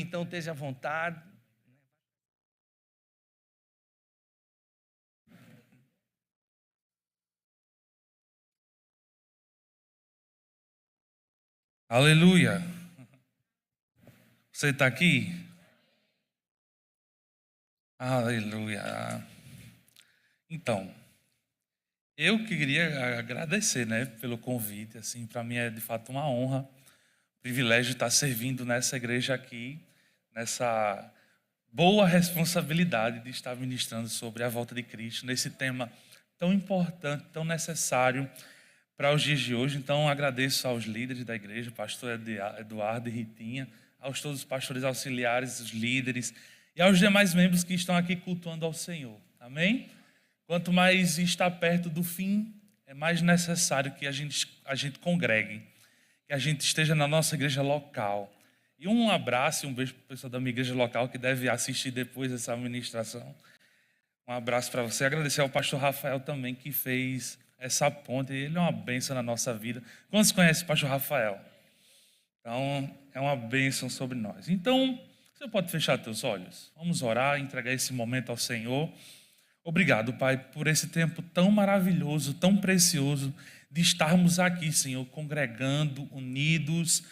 Então esteja à vontade. Aleluia. Você está aqui? Aleluia. Então, eu queria agradecer, pelo convite. Assim, para mim é de fato uma honra, um privilégio estar servindo nessa igreja aqui, nessa boa responsabilidade de estar ministrando sobre a volta de Cristo, nesse tema tão importante, tão necessário para os dias de hoje. Então, agradeço aos líderes da igreja, pastor Eduardo e Ritinha, aos todos os pastores auxiliares, os líderes e aos demais membros que estão aqui cultuando ao Senhor. Amém? Quanto mais está perto do fim, é mais necessário que a gente congregue, que a gente esteja na nossa igreja local. E um abraço e um beijo para o pessoal da minha igreja local que deve assistir depois dessa ministração. Um abraço para você. Agradecer ao pastor Rafael também, que fez essa ponte. Ele é uma bênção na nossa vida. Quantos conhecem o pastor Rafael? Então, é uma bênção sobre nós. Então, você pode fechar seus olhos? Vamos orar, entregar esse momento ao Senhor. Obrigado, Pai, por esse tempo tão maravilhoso, tão precioso de estarmos aqui, Senhor, congregando, unidos,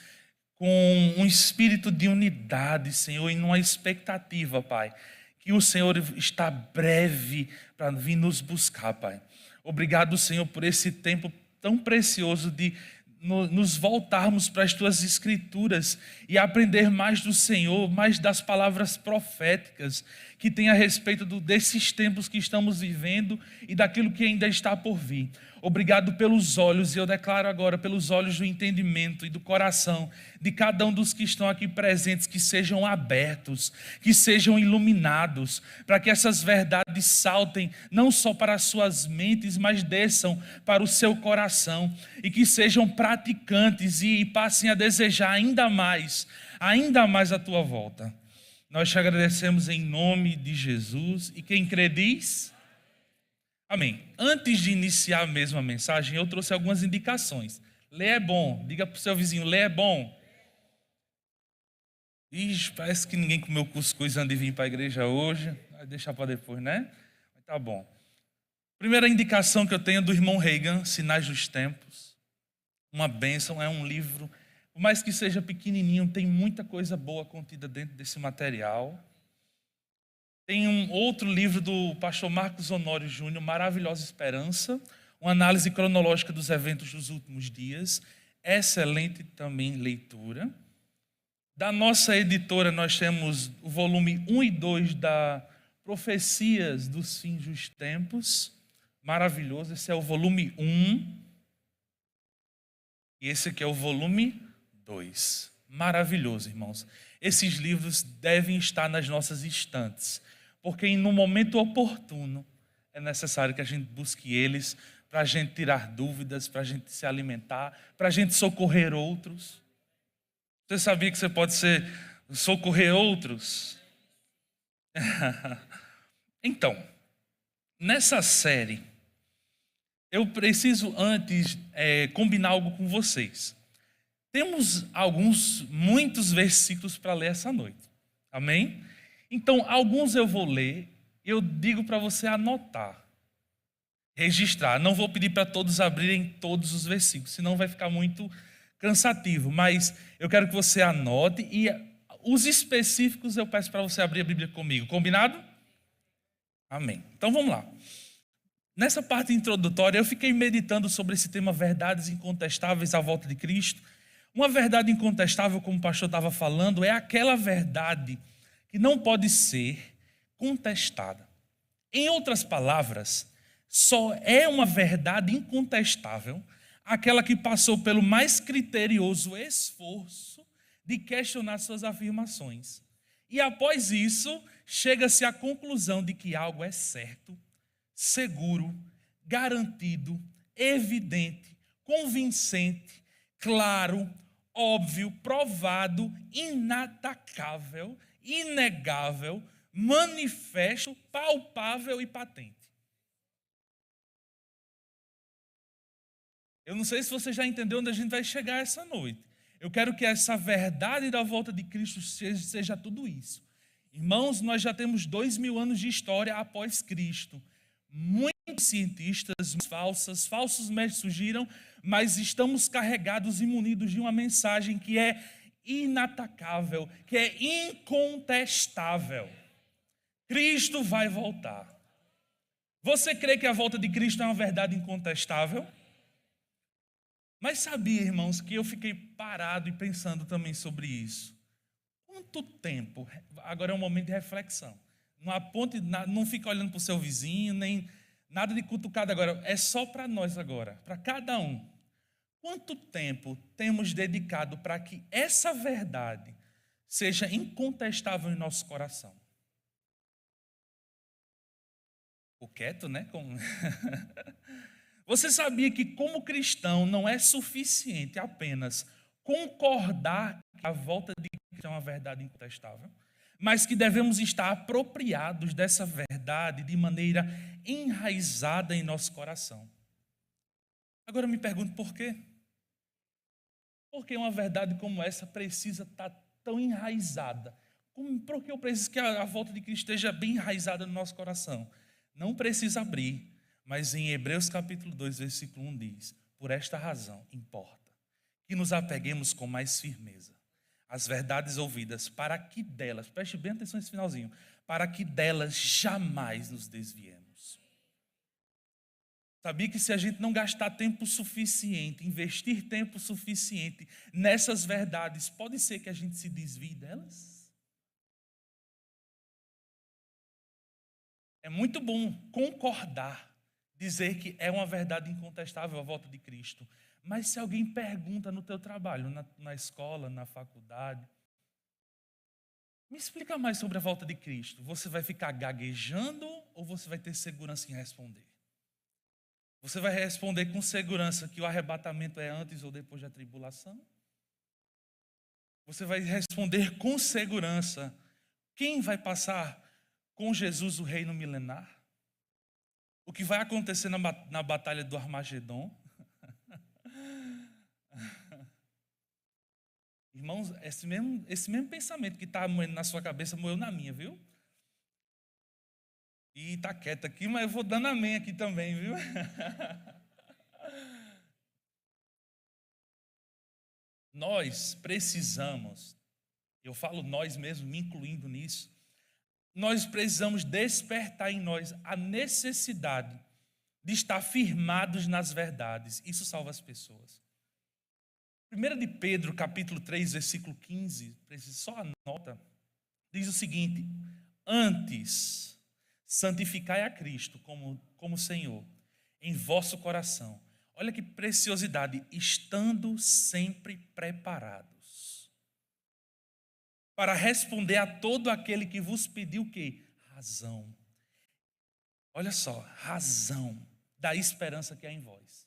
com um espírito de unidade, Senhor, e numa expectativa, Pai, que o Senhor está breve para vir nos buscar, Pai. Obrigado, Senhor, por esse tempo tão precioso de nos voltarmos para as Tuas Escrituras e aprender mais do Senhor, mais das palavras proféticas que tem a respeito desses tempos que estamos vivendo e daquilo que ainda está por vir. Obrigado pelos olhos, e eu declaro agora pelos olhos do entendimento e do coração de cada um dos que estão aqui presentes, que sejam abertos, que sejam iluminados, para que essas verdades saltem não só para as suas mentes, mas desçam para o seu coração, e que sejam praticantes e passem a desejar ainda mais a tua volta. Nós te agradecemos em nome de Jesus, e quem crê diz... Amém. Antes de iniciar mesmo a mensagem, eu trouxe algumas indicações. Ler é bom. Diga para o seu vizinho, ler é bom. Ixi, parece que ninguém comeu cuscuz antes de vir para a igreja hoje. Vai deixar para depois, né? Mas tá bom. Primeira indicação que eu tenho é do irmão Reagan, Sinais dos Tempos. Uma bênção, é um livro, por mais que seja pequenininho, tem muita coisa boa contida dentro desse material. Tem um outro livro do pastor Marcos Honório Júnior, Maravilhosa Esperança, uma análise cronológica dos eventos dos últimos dias. Excelente também leitura. Da nossa editora, nós temos o volume 1 e 2 da Profecias dos Fins dos Tempos. Maravilhoso, esse é o volume 1. E esse aqui é o volume 2. Maravilhoso, irmãos. Esses livros devem estar nas nossas estantes, porque no momento oportuno é necessário que a gente busque eles para a gente tirar dúvidas, para a gente se alimentar, para a gente socorrer outros. Você sabia que você pode socorrer outros? Então, nessa série, eu preciso antes combinar algo com vocês. Temos muitos versículos para ler essa noite. Amém? Então, alguns eu vou ler, eu digo para você anotar, registrar. Não vou pedir para todos abrirem todos os versículos, senão vai ficar muito cansativo. Mas eu quero que você anote, e os específicos eu peço para você abrir a Bíblia comigo. Combinado? Amém. Então vamos lá. Nessa parte introdutória, eu fiquei meditando sobre esse tema, verdades incontestáveis à volta de Cristo. Uma verdade incontestável, como o pastor estava falando, é aquela verdade que não pode ser contestada. Em outras palavras, só é uma verdade incontestável aquela que passou pelo mais criterioso esforço de questionar suas afirmações. E após isso, chega-se à conclusão de que algo é certo, seguro, garantido, evidente, convincente, claro, óbvio, provado, inatacável, inegável, manifesto, palpável e patente. Eu não sei se você já entendeu onde a gente vai chegar essa noite. Eu quero que essa verdade da volta de Cristo seja tudo isso. Irmãos, nós já temos 2000 anos de história após Cristo. Muitos cientistas falsos mestres surgiram, mas estamos carregados e munidos de uma mensagem que é inatacável, que é incontestável. Cristo vai voltar. Você crê que a volta de Cristo é uma verdade incontestável? Mas sabia, irmãos, que eu fiquei parado e pensando também sobre isso. Quanto tempo? Agora é um momento de reflexão. Não aponte, não fica olhando para o seu vizinho, nem nada de cutucado agora. É só para nós agora, para cada um. Quanto tempo temos dedicado para que essa verdade seja incontestável em nosso coração? O quieto, né? Você sabia que, como cristão, não é suficiente apenas concordar que a volta de Cristo é uma verdade incontestável, mas que devemos estar apropriados dessa verdade de maneira enraizada em nosso coração. Agora eu me pergunto por quê? Por que uma verdade como essa precisa estar tão enraizada? Por que eu preciso que a volta de Cristo esteja bem enraizada no nosso coração? Não precisa abrir, mas em Hebreus capítulo 2, versículo 1 diz: por esta razão importa que nos apeguemos com mais firmeza às verdades ouvidas, para que delas, preste bem atenção nesse finalzinho, para que delas jamais nos desviemos. Sabia que se a gente não gastar tempo suficiente, investir tempo suficiente nessas verdades, pode ser que a gente se desvie delas? É muito bom concordar, dizer que é uma verdade incontestável a volta de Cristo. Mas se alguém pergunta no teu trabalho, na escola, na faculdade, me explica mais sobre a volta de Cristo. Você vai ficar gaguejando ou você vai ter segurança em responder? Você vai responder com segurança que o arrebatamento é antes ou depois da tribulação? Você vai responder com segurança quem vai passar com Jesus o reino milenar? O que vai acontecer na batalha do Armagedon? Irmãos, esse mesmo pensamento que está moendo na sua cabeça, moeu na minha, viu? E está quieto aqui, mas eu vou dando amém aqui também, viu? Nós precisamos, eu falo nós mesmo, me incluindo nisso, nós precisamos despertar em nós a necessidade de estar firmados nas verdades. Isso salva as pessoas. 1 de Pedro, capítulo 3, versículo 15, só anota, diz o seguinte: antes, santificai a Cristo como Senhor em vosso coração. Olha que preciosidade, estando sempre preparados para responder a todo aquele que vos pediu o quê? Razão. Olha só, razão da esperança que há em vós.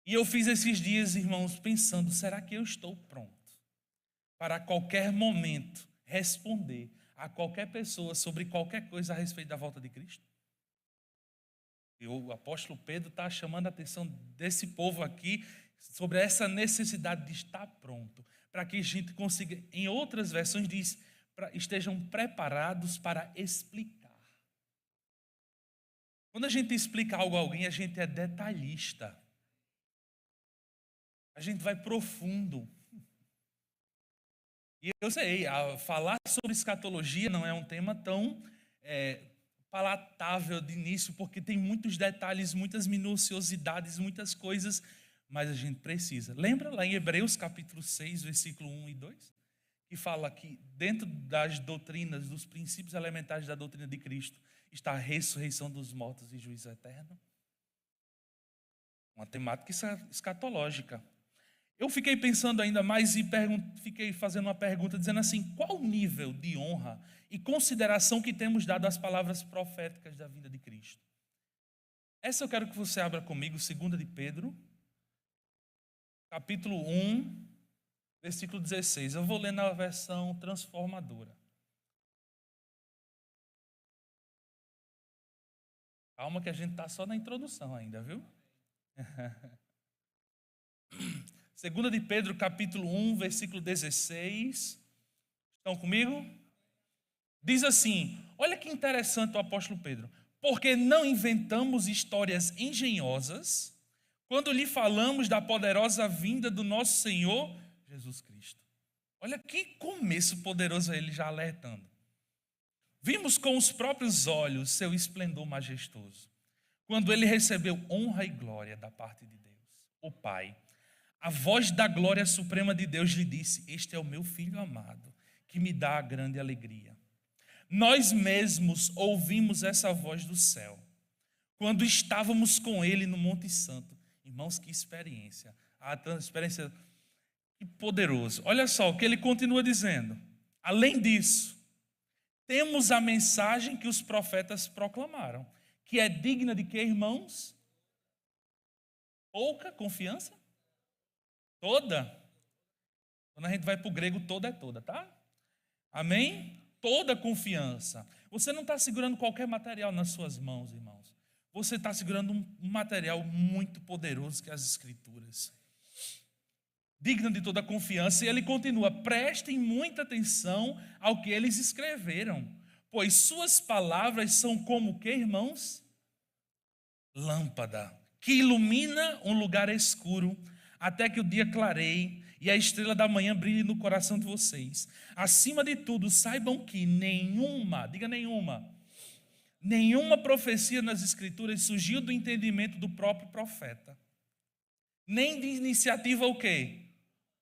E eu fiz esses dias, irmãos, pensando: será que eu estou pronto para a qualquer momento responder a qualquer pessoa sobre qualquer coisa a respeito da volta de Cristo? E o apóstolo Pedro está chamando a atenção desse povo aqui sobre essa necessidade de estar pronto, para que a gente consiga, em outras versões diz, estejam preparados para explicar. Quando a gente explica algo a alguém, a gente é detalhista. A gente vai profundo. E eu sei, falar sobre escatologia não é um tema tão palatável de início, porque tem muitos detalhes, muitas minuciosidades, muitas coisas, mas a gente precisa. Lembra lá em Hebreus capítulo 6, versículo 1 e 2? Que fala que dentro das doutrinas, dos princípios elementares da doutrina de Cristo, está a ressurreição dos mortos e juízo eterno. Uma temática escatológica. Eu fiquei pensando ainda mais e fiquei fazendo uma pergunta, dizendo assim: qual o nível de honra e consideração que temos dado às palavras proféticas da vinda de Cristo? Essa eu quero que você abra comigo, 2 de Pedro, capítulo 1, versículo 16. Eu vou ler na versão transformadora. Calma que a gente está só na introdução ainda, viu? 2 de Pedro, capítulo 1, versículo 16. Estão comigo? Diz assim, olha que interessante o apóstolo Pedro. Porque não inventamos histórias engenhosas quando lhe falamos da poderosa vinda do nosso Senhor Jesus Cristo. Olha que começo poderoso ele já alertando. Vimos com os próprios olhos seu esplendor majestoso, quando ele recebeu honra e glória da parte de Deus, o Pai. A voz da glória suprema de Deus lhe disse, este é o meu filho amado, que me dá a grande alegria. Nós mesmos ouvimos essa voz do céu, quando estávamos com ele no Monte Santo. Irmãos, que experiência. A experiência, que poderoso. Olha só o que ele continua dizendo. Além disso, temos a mensagem que os profetas proclamaram, que é digna de quê, irmãos? Pouca confiança? Toda. Quando a gente vai para o grego, toda é toda, tá? Amém? Toda confiança. Você não está segurando qualquer material nas suas mãos, irmãos. Você está segurando um material muito poderoso que é as Escrituras. Digno de toda confiança. E ele continua, prestem muita atenção ao que eles escreveram, pois suas palavras são como o que, irmãos? Lâmpada, que ilumina um lugar escuro, até que o dia clareie e a estrela da manhã brilhe no coração de vocês. Acima de tudo, saibam que nenhuma profecia nas Escrituras surgiu do entendimento do próprio profeta, nem de iniciativa o quê?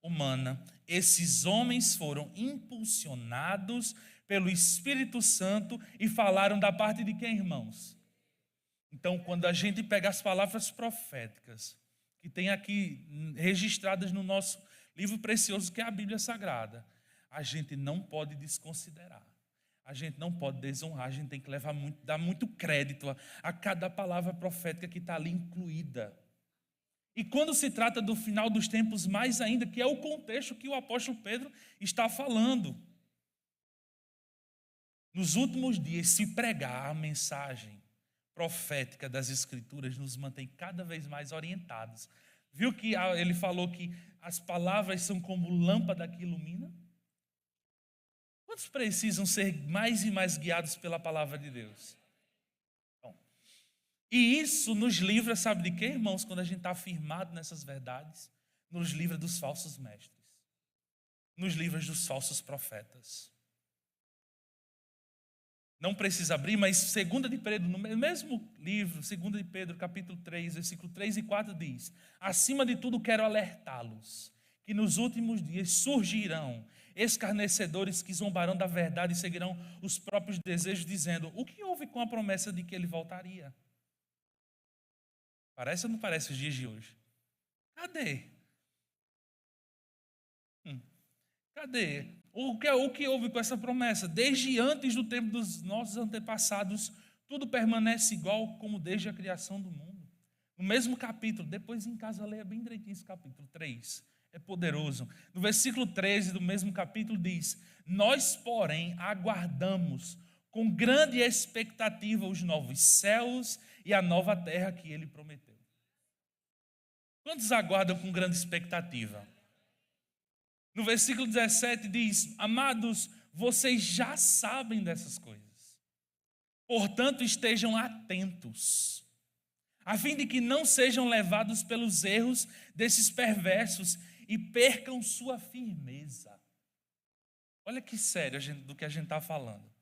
Humana. Esses homens foram impulsionados pelo Espírito Santo e falaram da parte de quem, irmãos? Então, quando a gente pega as palavras proféticas, que tem aqui registradas no nosso livro precioso que é a Bíblia Sagrada, a gente não pode desconsiderar, a gente não pode desonrar, a gente tem que dar muito crédito a cada palavra profética que está ali incluída. E quando se trata do final dos tempos, mais ainda, que é o contexto que o apóstolo Pedro está falando. Nos últimos dias, se pregar a mensagem profética das Escrituras, nos mantém cada vez mais orientados. Viu que ele falou que as palavras são como lâmpada que ilumina? Quantos precisam ser mais e mais guiados pela palavra de Deus? Bom, e isso nos livra, sabe de quê, irmãos? Quando a gente está firmado nessas verdades, nos livra dos falsos mestres, nos livra dos falsos profetas. Não precisa abrir, mas 2 de Pedro, no mesmo livro, 2 de Pedro, capítulo 3, versículo 3 e 4 diz: acima de tudo quero alertá-los, que nos últimos dias surgirão escarnecedores que zombarão da verdade e seguirão os próprios desejos, dizendo, o que houve com a promessa de que ele voltaria? Parece ou não parece os dias de hoje? Cadê? Cadê? O que houve com essa promessa? Desde antes do tempo dos nossos antepassados, tudo permanece igual como desde a criação do mundo. No mesmo capítulo, depois em casa leia bem direitinho esse capítulo 3, é poderoso. No versículo 13 do mesmo capítulo diz, nós, porém, aguardamos com grande expectativa os novos céus e a nova terra que ele prometeu. Quantos aguardam com grande expectativa? No versículo 17 diz, amados, vocês já sabem dessas coisas. Portanto, estejam atentos, a fim de que não sejam levados pelos erros desses perversos e percam sua firmeza. Olha que sério do que a gente está falando.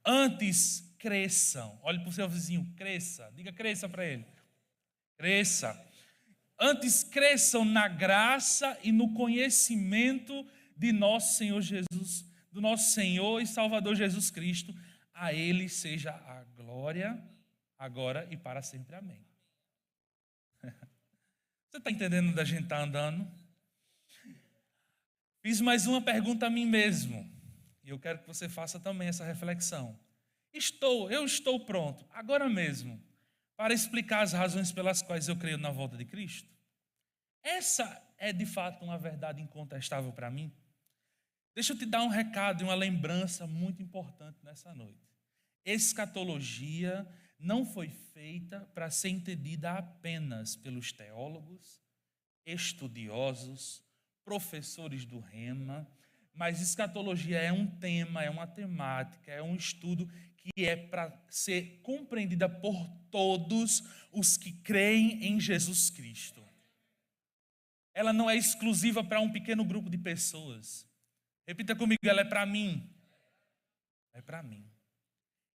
Antes, cresçam. Olhe para o seu vizinho, cresça. Diga cresça para ele. Cresça. Antes cresçam na graça e no conhecimento de nosso Senhor Jesus, do nosso Senhor e Salvador Jesus Cristo. A Ele seja a glória, agora e para sempre. Amém. Você está entendendo onde a gente está andando? Fiz mais uma pergunta a mim mesmo. E eu quero que você faça também essa reflexão. Eu estou pronto, agora mesmo, para explicar as razões pelas quais eu creio na volta de Cristo? Essa é de fato uma verdade incontestável para mim? Deixa eu te dar um recado e uma lembrança muito importante nessa noite. Escatologia não foi feita para ser entendida apenas pelos teólogos, estudiosos, professores do Rema, mas escatologia é um tema, é uma temática, é um estudo que é para ser compreendida por todos os que creem em Jesus Cristo. Ela não é exclusiva para um pequeno grupo de pessoas. Repita comigo, ela é para mim. É para mim.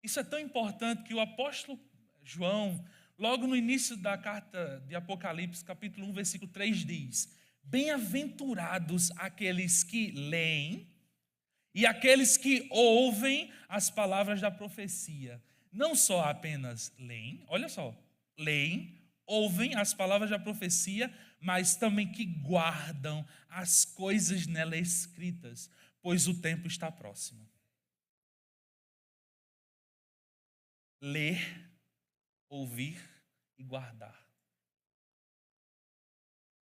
Isso é tão importante que o apóstolo João, logo no início da carta de Apocalipse, capítulo 1, versículo 3, diz: bem-aventurados aqueles que leem e aqueles que ouvem as palavras da profecia. Não só apenas leem, olha só, leem, ouvem as palavras da profecia, mas também que guardam as coisas nela escritas, pois o tempo está próximo. Ler, ouvir e guardar.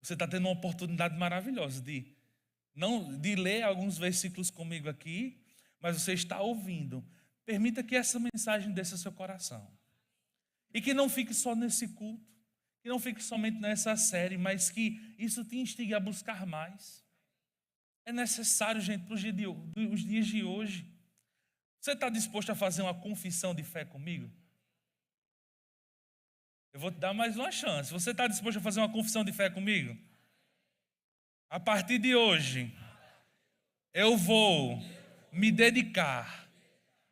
Você está tendo uma oportunidade maravilhosa de ler alguns versículos comigo aqui, mas você está ouvindo. Permita que essa mensagem desça ao seu coração. E que não fique só nesse culto, que não fique somente nessa série, mas que isso te instigue a buscar mais. É necessário, gente, para os dias de hoje. Você está disposto a fazer uma confissão de fé comigo? Eu vou te dar mais uma chance. Você está disposto a fazer uma confissão de fé comigo? A partir de hoje, eu vou me dedicar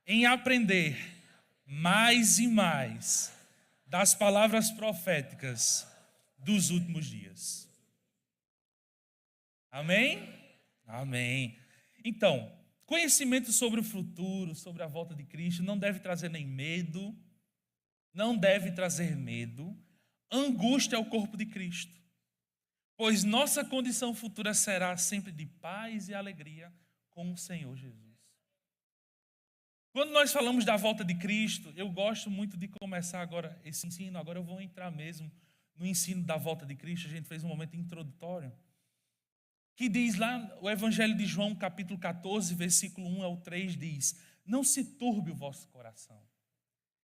em aprender mais e mais das palavras proféticas dos últimos dias. Amém? Amém. Então, conhecimento sobre o futuro, sobre a volta de Cristo, não deve trazer nem medo, não deve trazer medo, angústia ao corpo de Cristo, pois nossa condição futura será sempre de paz e alegria com o Senhor Jesus. Quando nós falamos da volta de Cristo, eu gosto muito de começar agora esse ensino, agora eu vou entrar mesmo no ensino da volta de Cristo. A gente fez um momento introdutório, que diz lá, o Evangelho de João, capítulo 14, versículo 1 ao 3, diz: não se turbe o vosso coração.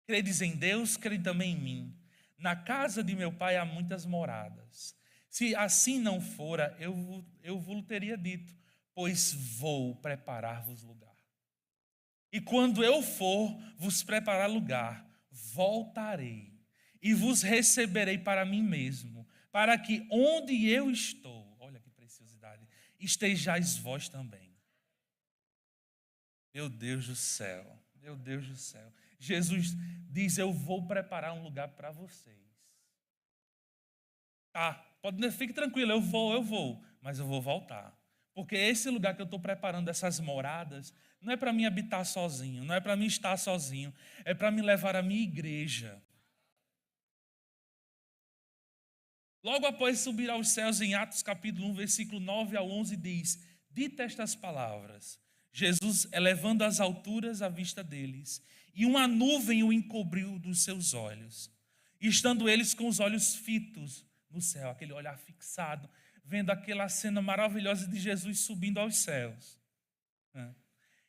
Credes em Deus, crede também em mim. Na casa de meu pai há muitas moradas. Se assim não fora, eu vos teria dito, pois vou preparar-vos lugar. E quando eu for vos preparar lugar, voltarei e vos receberei para mim mesmo, para que onde eu estou, olha que preciosidade, estejais vós também. Meu Deus do céu, meu Deus do céu. Jesus diz: eu vou preparar um lugar para vocês. Tá, fique tranquilo, eu vou, mas eu vou voltar. Porque esse lugar que eu estou preparando, essas moradas, não é para mim habitar sozinho, não é para mim estar sozinho, é para me levar à minha igreja. Logo após subir aos céus, em Atos capítulo 1, versículo 9 ao 11, diz: dita estas palavras, Jesus elevando às alturas a vista deles, e uma nuvem o encobriu dos seus olhos. E estando eles com os olhos fitos no céu, aquele olhar fixado, vendo aquela cena maravilhosa de Jesus subindo aos céus.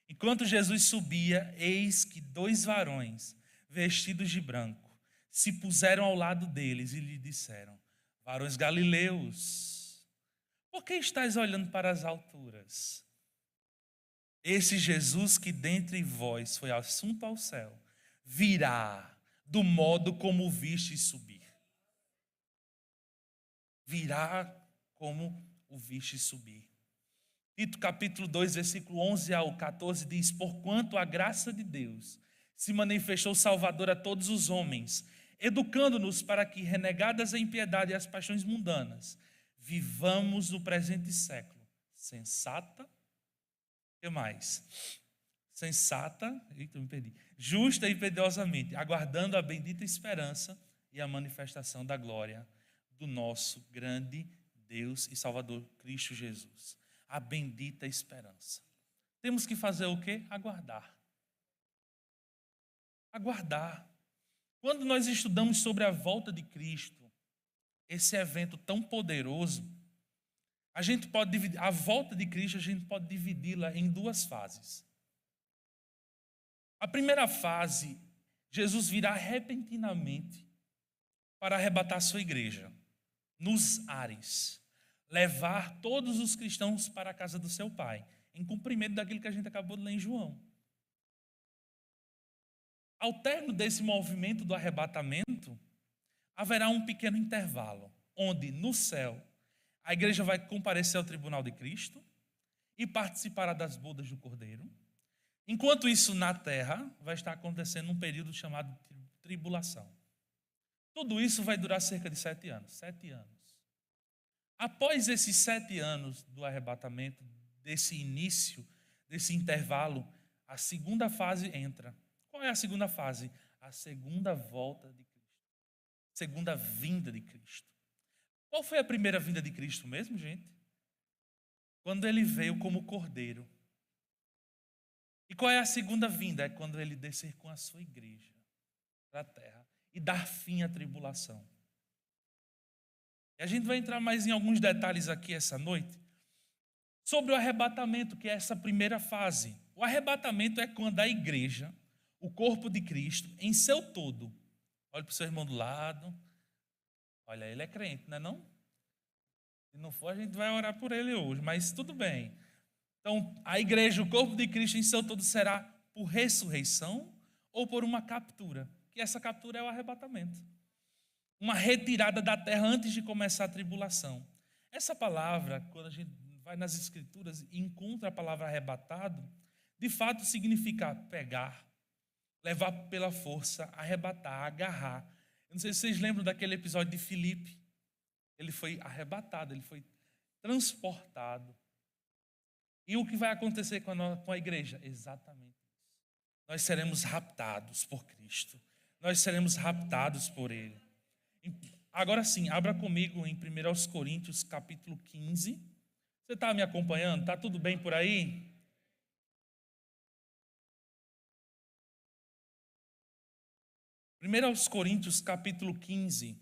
Enquanto Jesus subia, eis que 2 varões, vestidos de branco, se puseram ao lado deles e lhe disseram: varões galileus, por que estáis olhando para as alturas? Esse Jesus que dentre vós foi assunto ao céu, virá do modo como o vistes subir. Virá como o vistes subir. Tito capítulo 2, versículo 11 ao 14 diz: porquanto a graça de Deus se manifestou salvadora a todos os homens, educando-nos para que, renegadas a impiedade e as paixões mundanas, vivamos no presente século sensata, que mais? Sensata, eita, me perdi, justa e piedosamente, aguardando a bendita esperança e a manifestação da glória do nosso grande Deus e Salvador Cristo Jesus. A bendita esperança. Temos que fazer o quê? Aguardar. Aguardar. Quando nós estudamos sobre a volta de Cristo, esse evento tão poderoso, a gente pode dividir, a volta de Cristo, a gente pode dividi-la em 2 fases. A primeira fase, Jesus virá repentinamente para arrebatar a sua igreja, nos ares. levar todos os cristãos para a casa do seu Pai, em cumprimento daquilo que a gente acabou de ler em João. Ao término desse movimento do arrebatamento, haverá um pequeno intervalo, onde no céu a igreja vai comparecer ao tribunal de Cristo e participará das bodas do Cordeiro. Enquanto isso, na terra, vai estar acontecendo um período chamado tribulação. Tudo isso vai durar cerca de 7 anos. 7 anos. Após esses 7 anos do arrebatamento, desse início, desse intervalo, a segunda fase entra. Qual é a segunda fase? A segunda volta de Cristo. Segunda vinda de Cristo. Qual foi a primeira vinda de Cristo mesmo, gente? Quando ele veio como cordeiro. E qual é a segunda vinda? É quando ele descer com a sua igreja para a terra e dar fim à tribulação. E a gente vai entrar mais em alguns detalhes aqui essa noite sobre o arrebatamento, que é essa primeira fase. O arrebatamento é quando a igreja, o corpo de Cristo, em seu todo, olha para o seu irmão do lado, olha, ele é crente, não é não? Se não for, a gente vai orar por ele hoje, mas tudo bem. Então, a igreja, o corpo de Cristo em seu todo será por ressurreição ou por uma captura, que essa captura é o arrebatamento. Uma retirada da terra antes de começar a tribulação. Essa palavra, quando a gente vai nas escrituras e encontra a palavra arrebatado, de fato significa pegar, levar pela força, arrebatar, agarrar. Eu não sei se vocês lembram daquele episódio de Filipe. Ele foi arrebatado, ele foi transportado. E o que vai acontecer com a igreja? Exatamente isso. Nós seremos raptados por Cristo. Nós seremos raptados por Ele. Agora sim, abra comigo em 1 Coríntios capítulo 15. Você está me acompanhando? Está tudo bem por aí? Primeiro aos Coríntios capítulo 15.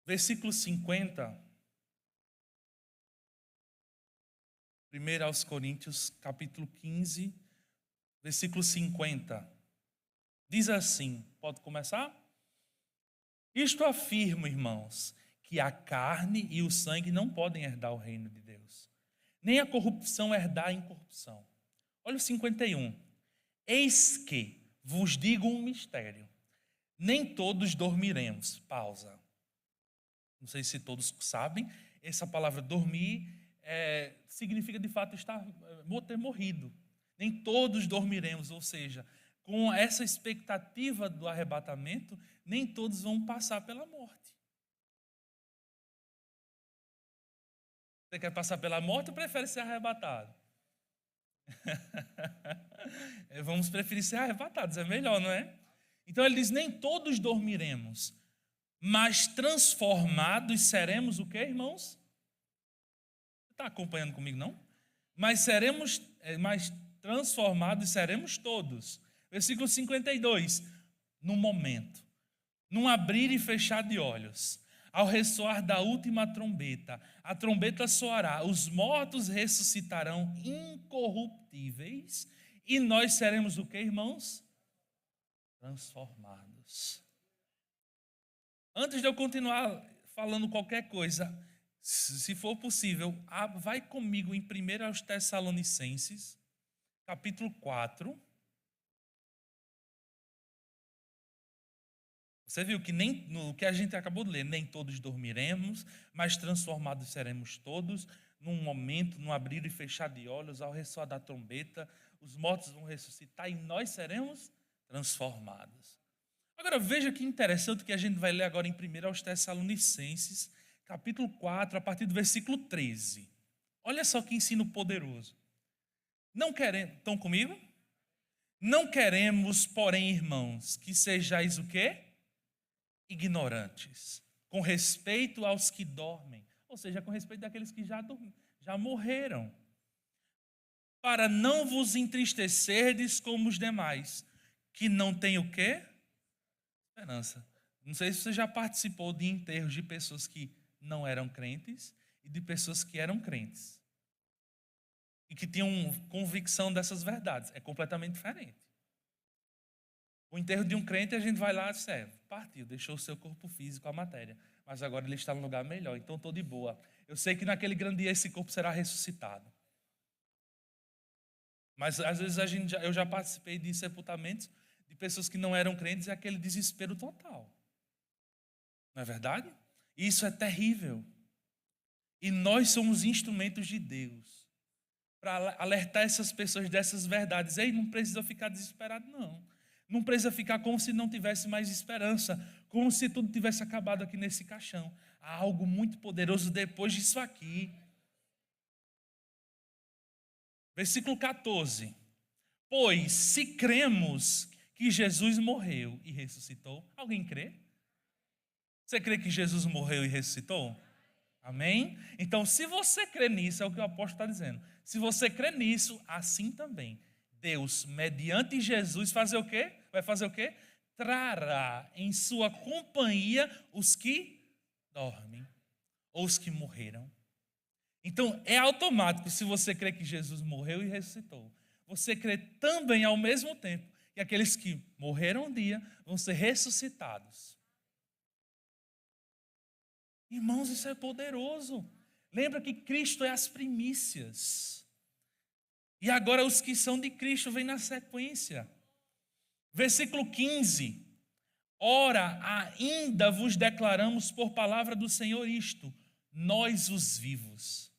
Versículo 50. 1 aos Coríntios, capítulo 15, versículo 50. Diz assim, pode começar? Isto afirmo, irmãos, que a carne e o sangue não podem herdar o reino de Deus, nem a corrupção herdar a incorrupção. Olha o 51. Eis que vos digo um mistério, nem todos dormiremos. Pausa. Não sei se todos sabem, essa palavra dormir significa de fato ter morrido. Nem todos dormiremos, ou seja, com essa expectativa do arrebatamento, nem todos vão passar pela morte. Você quer passar pela morte ou prefere ser arrebatado? Vamos preferir ser arrebatados, é melhor, não é? Então ele diz, nem todos dormiremos, mas transformados seremos o quê, irmãos? Está acompanhando comigo, não? Mas transformados seremos todos. Versículo 52. No momento, num abrir e fechar de olhos, ao ressoar da última trombeta, a trombeta soará, os mortos ressuscitarão incorruptíveis, e nós seremos o que, irmãos? Transformados. Antes de eu continuar falando qualquer coisa, se for possível, vai comigo em 1 aos Tessalonicenses, capítulo 4. Você viu que nem no que a gente acabou de ler, nem todos dormiremos, mas transformados seremos todos, num momento, num abrir e fechar de olhos, ao ressoar da trombeta, os mortos vão ressuscitar e nós seremos transformados. Agora veja que interessante que a gente vai ler agora em 1 aos Tessalonicenses, capítulo 4, a partir do versículo 13. Olha só que ensino poderoso. Estão comigo? Não queremos, porém, irmãos, que sejais o quê? Ignorantes, com respeito aos que dormem, ou seja, com respeito daqueles que já morreram, para não vos entristecerdes como os demais, que não têm o quê? Esperança. Não sei se você já participou de enterros de pessoas que não eram crentes e de pessoas que eram crentes e que tinham convicção dessas verdades. É completamente diferente. O enterro de um crente, a gente vai lá e diz, partiu, deixou o seu corpo físico, a matéria, mas agora ele está num lugar melhor, então estou de boa. Eu sei que naquele grande dia esse corpo será ressuscitado. Mas às vezes eu já participei de sepultamentos de pessoas que não eram crentes e aquele desespero total. Não é verdade? Isso é terrível. E nós somos instrumentos de Deus para alertar essas pessoas dessas verdades. Ei, não precisa ficar desesperado, não. Não precisa ficar como se não tivesse mais esperança, como se tudo tivesse acabado aqui nesse caixão. Há algo muito poderoso depois disso aqui. Versículo 14. Pois se cremos que Jesus morreu e ressuscitou, alguém crê? Você crê que Jesus morreu e ressuscitou? Amém? Então, se você crê nisso, é o que o apóstolo está dizendo. Se você crê nisso, assim também. Deus, mediante Jesus, fazer o quê? Vai fazer o quê? Trará em sua companhia os que dormem, ou os que morreram. Então, é automático, se você crê que Jesus morreu e ressuscitou, você crê também ao mesmo tempo que aqueles que morreram um dia vão ser ressuscitados. Irmãos, isso é poderoso. Lembra que Cristo é as primícias. E agora os que são de Cristo vêm na sequência. Versículo 15. Ora, ainda vos declaramos por palavra do Senhor isto, nós os vivos,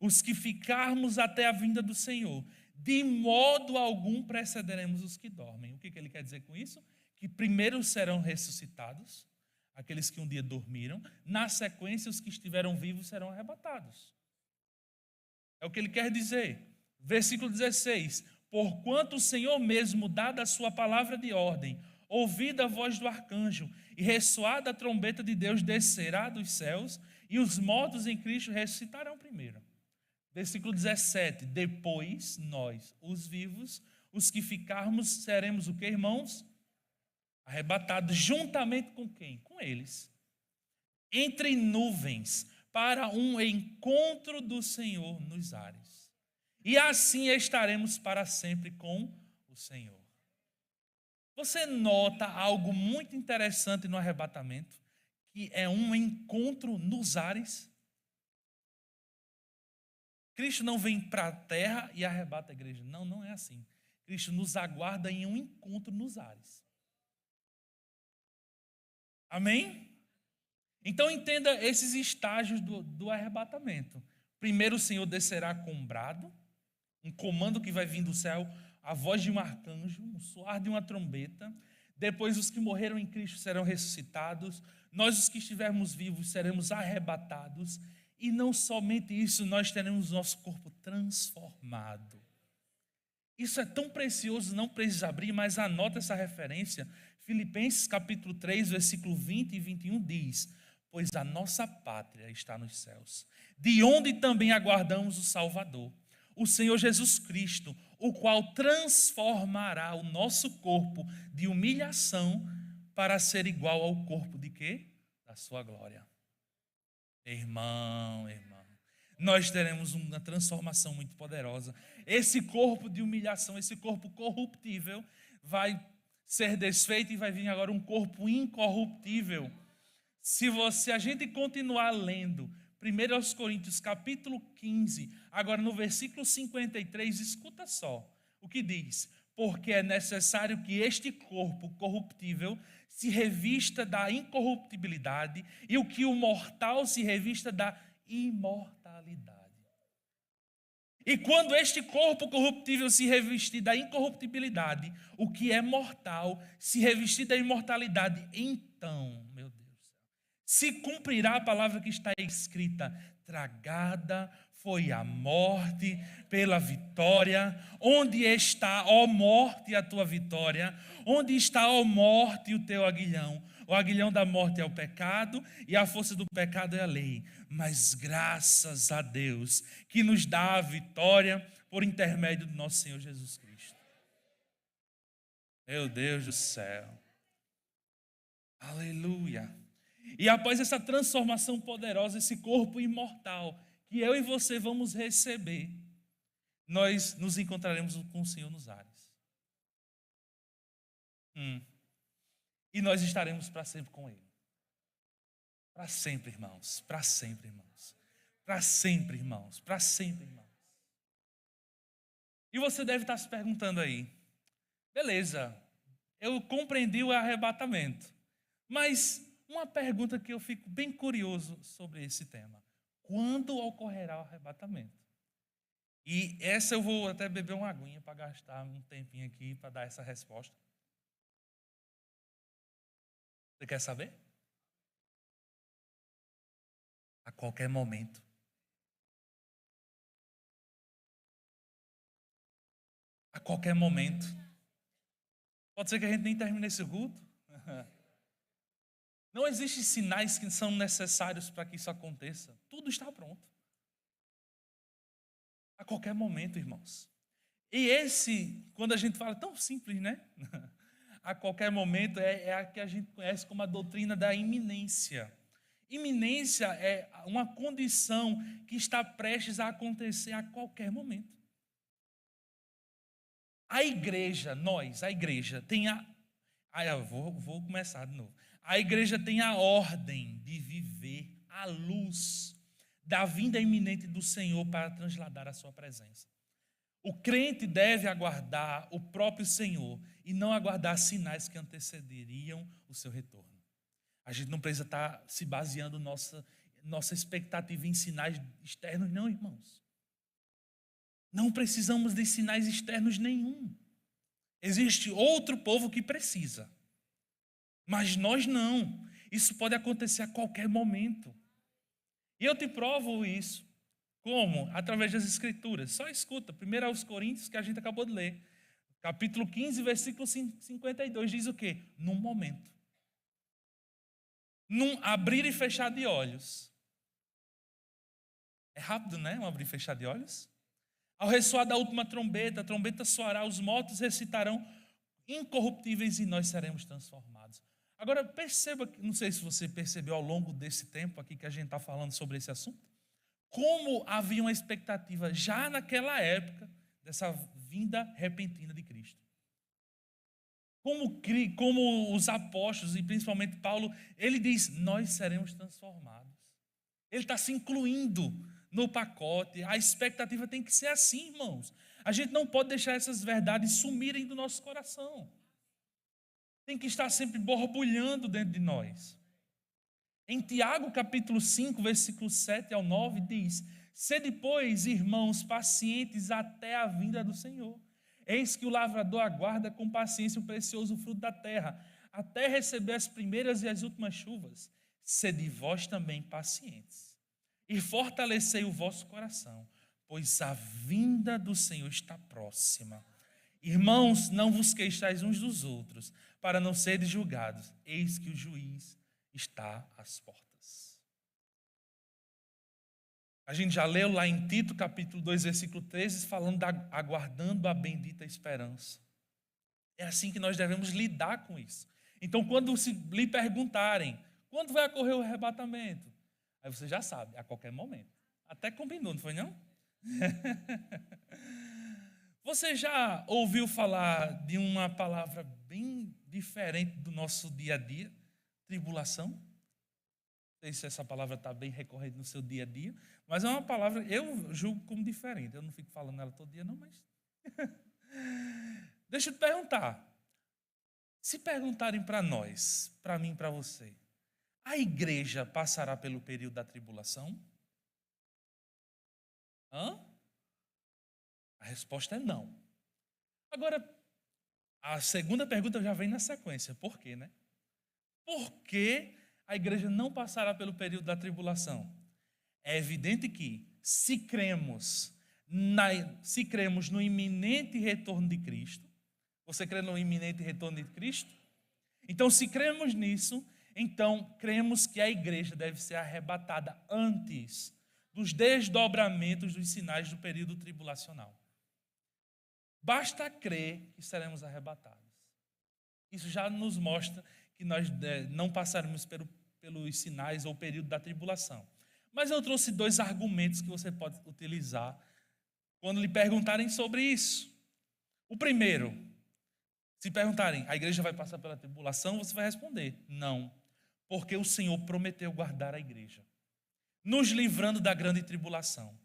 os que ficarmos até a vinda do Senhor, de modo algum precederemos os que dormem. O que ele quer dizer com isso? Que primeiro serão ressuscitados aqueles que um dia dormiram, na sequência os que estiveram vivos serão arrebatados. É o que ele quer dizer. Versículo 16. Porquanto o Senhor mesmo, dada a sua palavra de ordem, ouvida a voz do arcanjo e ressoada a trombeta de Deus, descerá dos céus e os mortos em Cristo ressuscitarão primeiro. Versículo 17. Depois nós, os vivos, os que ficarmos, seremos o que, irmãos? Arrebatados juntamente com quem? Com eles. Entre nuvens, para um encontro do Senhor nos ares. E assim estaremos para sempre com o Senhor. Você nota algo muito interessante no arrebatamento, que é um encontro nos ares. Cristo não vem para a terra e arrebata a igreja. Não, não é assim. Cristo nos aguarda em um encontro nos ares. Amém? Então entenda esses estágios do arrebatamento. Primeiro o Senhor descerá com um brado, um comando que vai vir do céu, a voz de um arcanjo, um soar de uma trombeta. Depois os que morreram em Cristo serão ressuscitados. Nós, os que estivermos vivos, seremos arrebatados. E não somente isso, nós teremos nosso corpo transformado. Isso é tão precioso, não precisa abrir, mas anota essa referência. Filipenses capítulo 3, versículo 20 e 21 diz: pois a nossa pátria está nos céus, de onde também aguardamos o Salvador, o Senhor Jesus Cristo, o qual transformará o nosso corpo de humilhação para ser igual ao corpo de quê? Da sua glória. Irmão, nós teremos uma transformação muito poderosa. Esse corpo de humilhação, esse corpo corruptível vai ser desfeito e vai vir agora um corpo incorruptível. Se a gente continuar lendo 1 Coríntios capítulo 15, agora no versículo 53, escuta só o que diz: porque é necessário que este corpo corruptível se revista da incorruptibilidade e o que o mortal se revista da imortalidade. E quando este corpo corruptível se revestir da incorruptibilidade, o que é mortal se revestir da imortalidade, então, meu Deus, se cumprirá a palavra que está escrita: tragada foi a morte pela vitória. Onde está, ó morte, a tua vitória? Onde está, ó morte, o teu aguilhão? O aguilhão da morte é o pecado e a força do pecado é a lei. Mas graças a Deus que nos dá a vitória por intermédio do nosso Senhor Jesus Cristo. Meu Deus do céu. Aleluia. E após essa transformação poderosa, esse corpo imortal que eu e você vamos receber, nós nos encontraremos com o Senhor nos ares. e nós estaremos para sempre com Ele. Para sempre, irmãos. Para sempre, irmãos. Para sempre, irmãos. Para sempre, irmãos. E você deve estar se perguntando aí, beleza, eu compreendi o arrebatamento, mas uma pergunta que eu fico bem curioso sobre esse tema: quando ocorrerá o arrebatamento? E essa eu vou até beber uma aguinha para gastar um tempinho aqui para dar essa resposta. Você quer saber? A qualquer momento. A qualquer momento. Pode ser que a gente nem termine esse culto. Não existem sinais que são necessários para que isso aconteça. Tudo está pronto. A qualquer momento, irmãos. E esse, quando a gente fala, tão simples, né? A qualquer momento é a que a gente conhece como a doutrina da iminência. Iminência é uma condição que está prestes a acontecer a qualquer momento. A igreja, a igreja tem eu vou começar de novo. A igreja tem a ordem de viver à luz da vinda iminente do Senhor para transladar a sua presença. O crente deve aguardar o próprio Senhor e não aguardar sinais que antecederiam o seu retorno. A gente não precisa estar se baseando nossa expectativa em sinais externos, não, irmãos. Não precisamos de sinais externos nenhum. Existe outro povo que precisa, mas nós não. Isso pode acontecer a qualquer momento. E eu te provo isso. Como? Através das Escrituras. Só escuta. 1 aos Coríntios, que a gente acabou de ler. Capítulo 15, versículo 52. Diz o quê? Num momento. Num abrir e fechar de olhos. É rápido, né? Um abrir e fechar de olhos. Ao ressoar da última trombeta, a trombeta soará, os mortos recitarão incorruptíveis e nós seremos transformados. Agora perceba, não sei se você percebeu ao longo desse tempo aqui que a gente está falando sobre esse assunto, como havia uma expectativa já naquela época dessa vinda repentina de Cristo. Como os apóstolos, e principalmente Paulo, ele diz, nós seremos transformados. Ele está se incluindo no pacote. A expectativa tem que ser assim, irmãos. A gente não pode deixar essas verdades sumirem do nosso coração. Tem que estar sempre borbulhando dentro de nós. Em Tiago, capítulo 5, versículos 7 ao 9, diz: sede, pois, irmãos, pacientes até a vinda do Senhor. Eis que o lavrador aguarda com paciência o precioso fruto da terra, até receber as primeiras e as últimas chuvas. Sede vós também pacientes, e fortalecei o vosso coração, pois a vinda do Senhor está próxima. Irmãos, não vos queixais uns dos outros, para não serem julgados. Eis que o juiz está às portas. A gente já leu lá em Tito, capítulo 2, versículo 13, falando aguardando a bendita esperança. É assim que nós devemos lidar com isso. Então, quando lhe perguntarem, quando vai ocorrer o arrebatamento? Aí você já sabe, a qualquer momento. Até combinou, não foi não? Você já ouviu falar de uma palavra bem diferente do nosso dia a dia? Tribulação? Não sei se essa palavra está bem recorrente no seu dia a dia, mas é uma palavra, eu julgo como diferente. Eu não fico falando ela todo dia não, mas... Deixa eu te perguntar. Se perguntarem para nós, para mim e para você, a igreja passará pelo período da tribulação? A resposta é não. Agora, a segunda pergunta já vem na sequência. Por quê, né? Por que a igreja não passará pelo período da tribulação? É evidente que, se cremos no iminente retorno de Cristo, você crê no iminente retorno de Cristo? Então, se cremos nisso, então cremos que a igreja deve ser arrebatada antes dos desdobramentos dos sinais do período tribulacional. Basta crer que seremos arrebatados. Isso já nos mostra que nós não passaremos pelos sinais ou período da tribulação. Mas eu trouxe 2 argumentos que você pode utilizar quando lhe perguntarem sobre isso. O primeiro, Se perguntarem, a igreja vai passar pela tribulação, você vai responder, não. Porque o Senhor prometeu guardar a igreja, nos livrando da grande tribulação.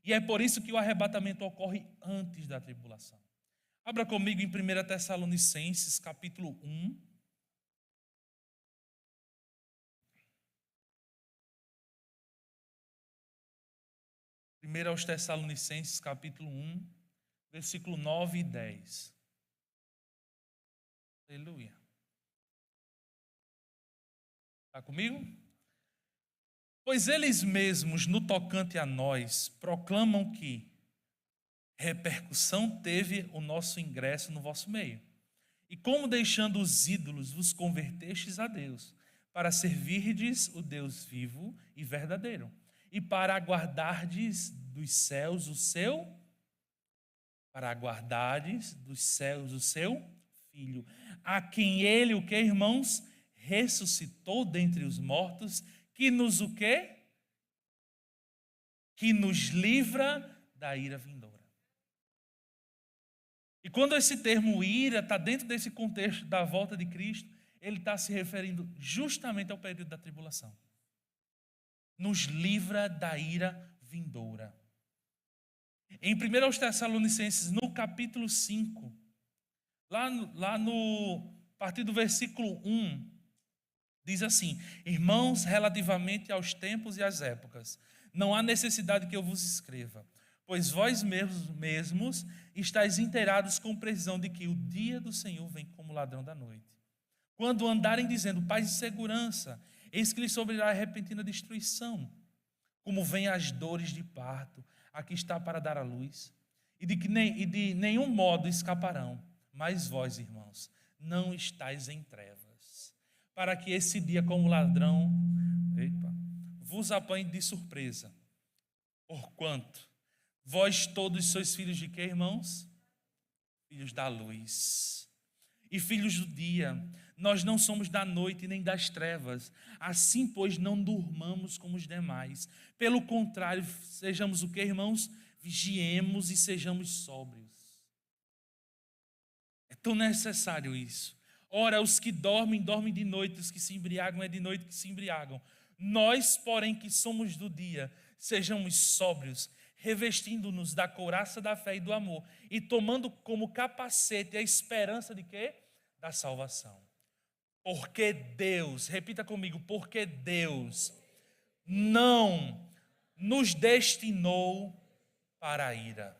E é por isso que o arrebatamento ocorre antes da tribulação. Abra comigo em 1 Tessalonicenses, capítulo 1. 1 Tessalonicenses, capítulo 1, versículo 9 e 10. Aleluia. Está comigo? Pois eles mesmos, no tocante a nós, proclamam que repercussão teve o nosso ingresso no vosso meio. E como deixando os ídolos vos convertestes a Deus, para servirdes o Deus vivo e verdadeiro, e para aguardardes dos céus o seu, Filho, a quem ele, o que, irmãos? Ressuscitou dentre os mortos, que nos o quê? Que nos livra da ira vindoura. E quando esse termo ira está dentro desse contexto da volta de Cristo, ele está se referindo justamente ao período da tribulação. Nos livra da ira vindoura. Em 1 Tessalonicenses, no capítulo 5, lá no a partir do versículo 1, diz assim: irmãos, relativamente aos tempos e às épocas, não há necessidade que eu vos escreva, pois vós mesmos estáis inteirados com precisão de que o dia do Senhor vem como ladrão da noite. Quando andarem dizendo paz e segurança, eis que lhes sobrevirá a repentina destruição, como vêm as dores de parto, a que está para dar à luz, e de nenhum modo escaparão. Mas vós, irmãos, não estáis em trevas, para que esse dia como ladrão vos apanhe de surpresa. Porquanto vós todos sois filhos de quê, irmãos? Filhos da luz e filhos do dia. Nós não somos da noite nem das trevas. Assim, pois, não durmamos como os demais. Pelo contrário, sejamos o quê, irmãos? Vigiemos e sejamos sóbrios. É tão necessário isso. Ora, os que dormem, dormem de noite. Os que se embriagam, é de noite que se embriagam. Nós, porém, que somos do dia, sejamos sóbrios, revestindo-nos da couraça da fé e do amor, e tomando como capacete a esperança de quê? Da salvação. Porque Deus, repita comigo, porque Deus não nos destinou para a ira,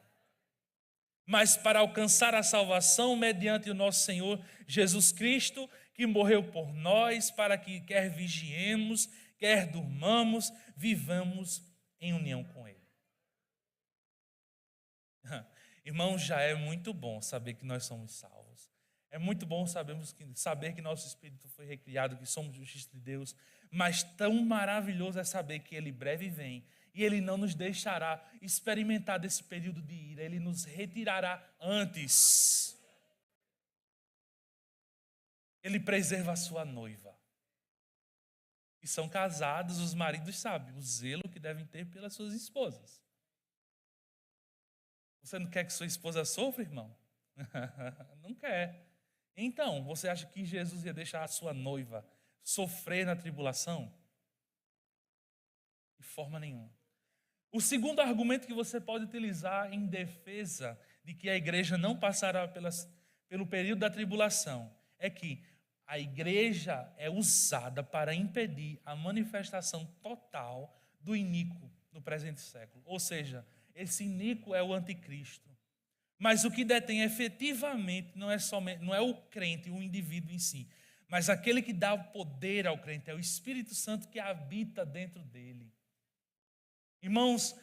mas para alcançar a salvação mediante o nosso Senhor Jesus Cristo, que morreu por nós, para que quer vigiemos, quer durmamos, vivamos em união com Ele. Irmãos, já é muito bom saber que nós somos salvos. É muito bom saber que nosso espírito foi recriado, que somos justiça de Deus. Mas tão maravilhoso é saber que Ele breve vem e Ele não nos deixará experimentar desse período de ira. Ele nos retirará antes. Ele preserva a sua noiva. E são casados, os maridos sabem o zelo que devem ter pelas suas esposas. Você não quer que sua esposa sofra, irmão? Não quer. Então, você acha que Jesus ia deixar a sua noiva sofrer na tribulação? De forma nenhuma. O segundo argumento que você pode utilizar em defesa de que a igreja não passará pelo período da tribulação é que a igreja é usada para impedir a manifestação total do iníquo no presente século. Ou seja, esse iníquo é o anticristo. Mas o que detém efetivamente não é o crente, o indivíduo em si, mas aquele que dá o poder ao crente, é o Espírito Santo que habita dentro dele. Irmãos,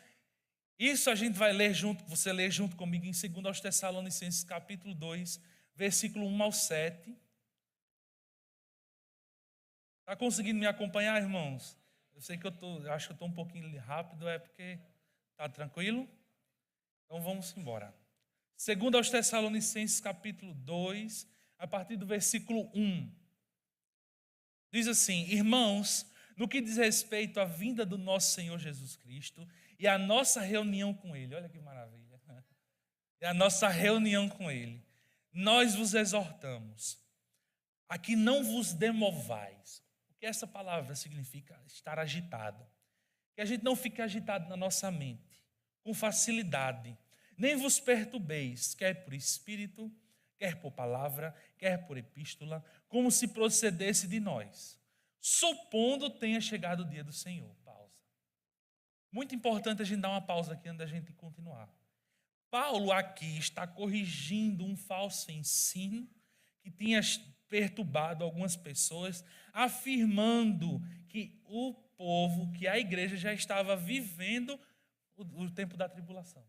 isso a gente vai ler junto, você lê junto comigo em 2 Tessalonicenses capítulo 2, versículo 1 ao 7. Está conseguindo me acompanhar, irmãos? Eu sei que acho que eu estou um pouquinho rápido, é porque está tranquilo? Então vamos embora. 2 Tessalonicenses capítulo 2, a partir do versículo 1. Diz assim: irmãos, no que diz respeito à vinda do nosso Senhor Jesus Cristo e à nossa reunião com Ele, olha que maravilha, e a nossa reunião com Ele, nós vos exortamos a que não vos demovais. O que essa palavra significa? Estar agitado. Que a gente não fique agitado na nossa mente, com facilidade. Nem vos perturbeis, quer por espírito, quer por palavra, quer por epístola, como se procedesse de nós, supondo tenha chegado o dia do Senhor. Pausa. Muito importante a gente dar uma pausa aqui antes da gente continuar. Paulo aqui está corrigindo um falso ensino que tinha perturbado algumas pessoas, afirmando que o povo, que a igreja já estava vivendo o tempo da tribulação.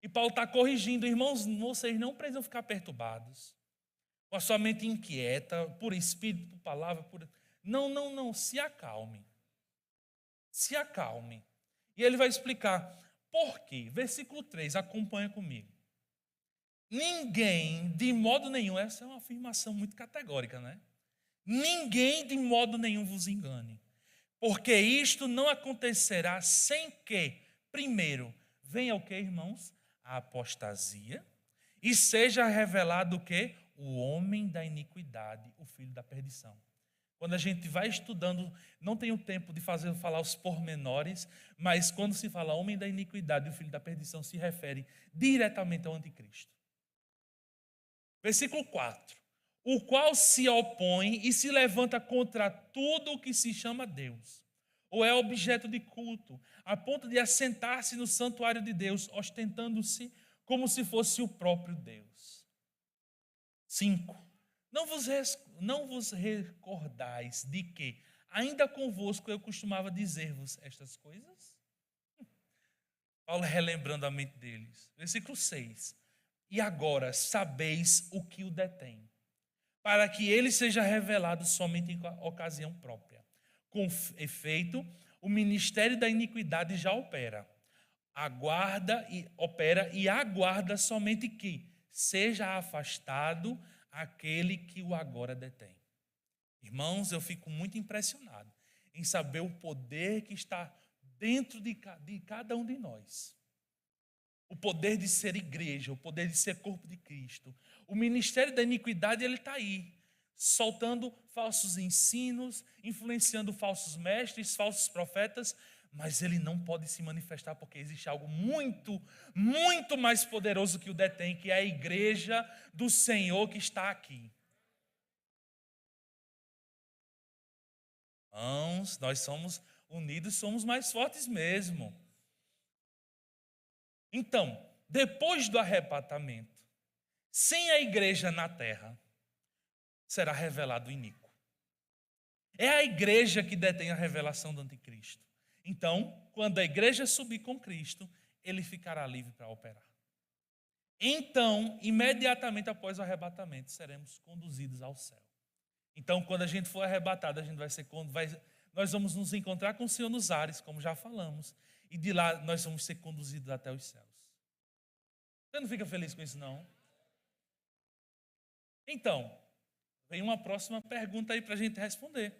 E Paulo está corrigindo, irmãos, vocês não precisam ficar perturbados, com a sua mente inquieta, por espírito, por palavra, por... Não, se acalme. Se acalme. E ele vai explicar por quê. Versículo 3, acompanha comigo. Ninguém, de modo nenhum, essa é uma afirmação muito categórica, né? Ninguém, de modo nenhum, vos engane, porque isto não acontecerá sem que, primeiro, venha o que, irmãos? A apostasia, e seja revelado o que? O homem da iniquidade, o filho da perdição. Quando a gente vai estudando, não tenho tempo de falar os pormenores, mas quando se fala homem da iniquidade e o filho da perdição, se refere diretamente ao anticristo. Versículo 4. O qual se opõe e se levanta contra tudo o que se chama Deus, ou é objeto de culto, a ponto de assentar-se no santuário de Deus, ostentando-se como se fosse o próprio Deus. 5. Não vos recordais de que, ainda convosco, eu costumava dizer-vos estas coisas? Paulo relembrando a mente deles. Versículo 6. E agora sabeis o que o detém, para que ele seja revelado somente em ocasião própria. Com efeito, o ministério da iniquidade já opera. Opera e aguarda somente que seja afastado aquele que o agora detém. Irmãos, eu fico muito impressionado em saber o poder que está dentro de cada um de nós. O poder de ser igreja, o poder de ser corpo de Cristo. O ministério da iniquidade, ele está aí, soltando falsos ensinos, influenciando falsos mestres, falsos profetas, mas ele não pode se manifestar porque existe algo muito, muito mais poderoso que o detém, que é a igreja do Senhor que está aqui. Irmãos, nós somos unidos, somos mais fortes mesmo. Então, depois do arrebatamento, sem a igreja na terra, será revelado o iníquo. É a igreja que detém a revelação do anticristo. Então, quando a igreja subir com Cristo, ele ficará livre para operar. Então, imediatamente após o arrebatamento, seremos conduzidos ao céu. Então, quando a gente for arrebatado, a gente nós vamos nos encontrar com o Senhor nos ares, como já falamos, e de lá nós vamos ser conduzidos até os céus. Você não fica feliz com isso, não? Então, vem uma próxima pergunta aí para a gente responder.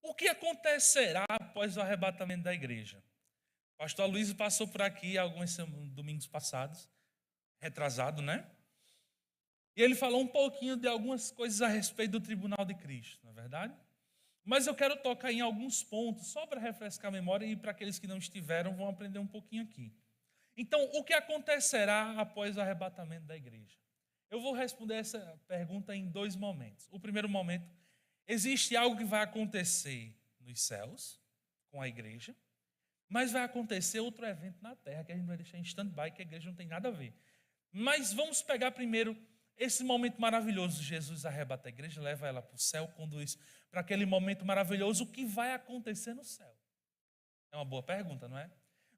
O que acontecerá após o arrebatamento da igreja? O pastor Luiz passou por aqui alguns domingos passados, retrasado, né? E ele falou um pouquinho de algumas coisas a respeito do tribunal de Cristo, não é verdade? Mas eu quero tocar em alguns pontos, só para refrescar a memória e para aqueles que não estiveram vão aprender um pouquinho aqui. Então, o que acontecerá após o arrebatamento da igreja? Eu vou responder essa pergunta em dois momentos. O primeiro momento, existe algo que vai acontecer nos céus, com a igreja, mas vai acontecer outro evento na terra, que a gente vai deixar em stand-by, que a igreja não tem nada a ver. Mas vamos pegar primeiro esse momento maravilhoso. Jesus arrebata a igreja, leva ela para o céu, conduz para aquele momento maravilhoso. O que vai acontecer no céu? É uma boa pergunta, não é?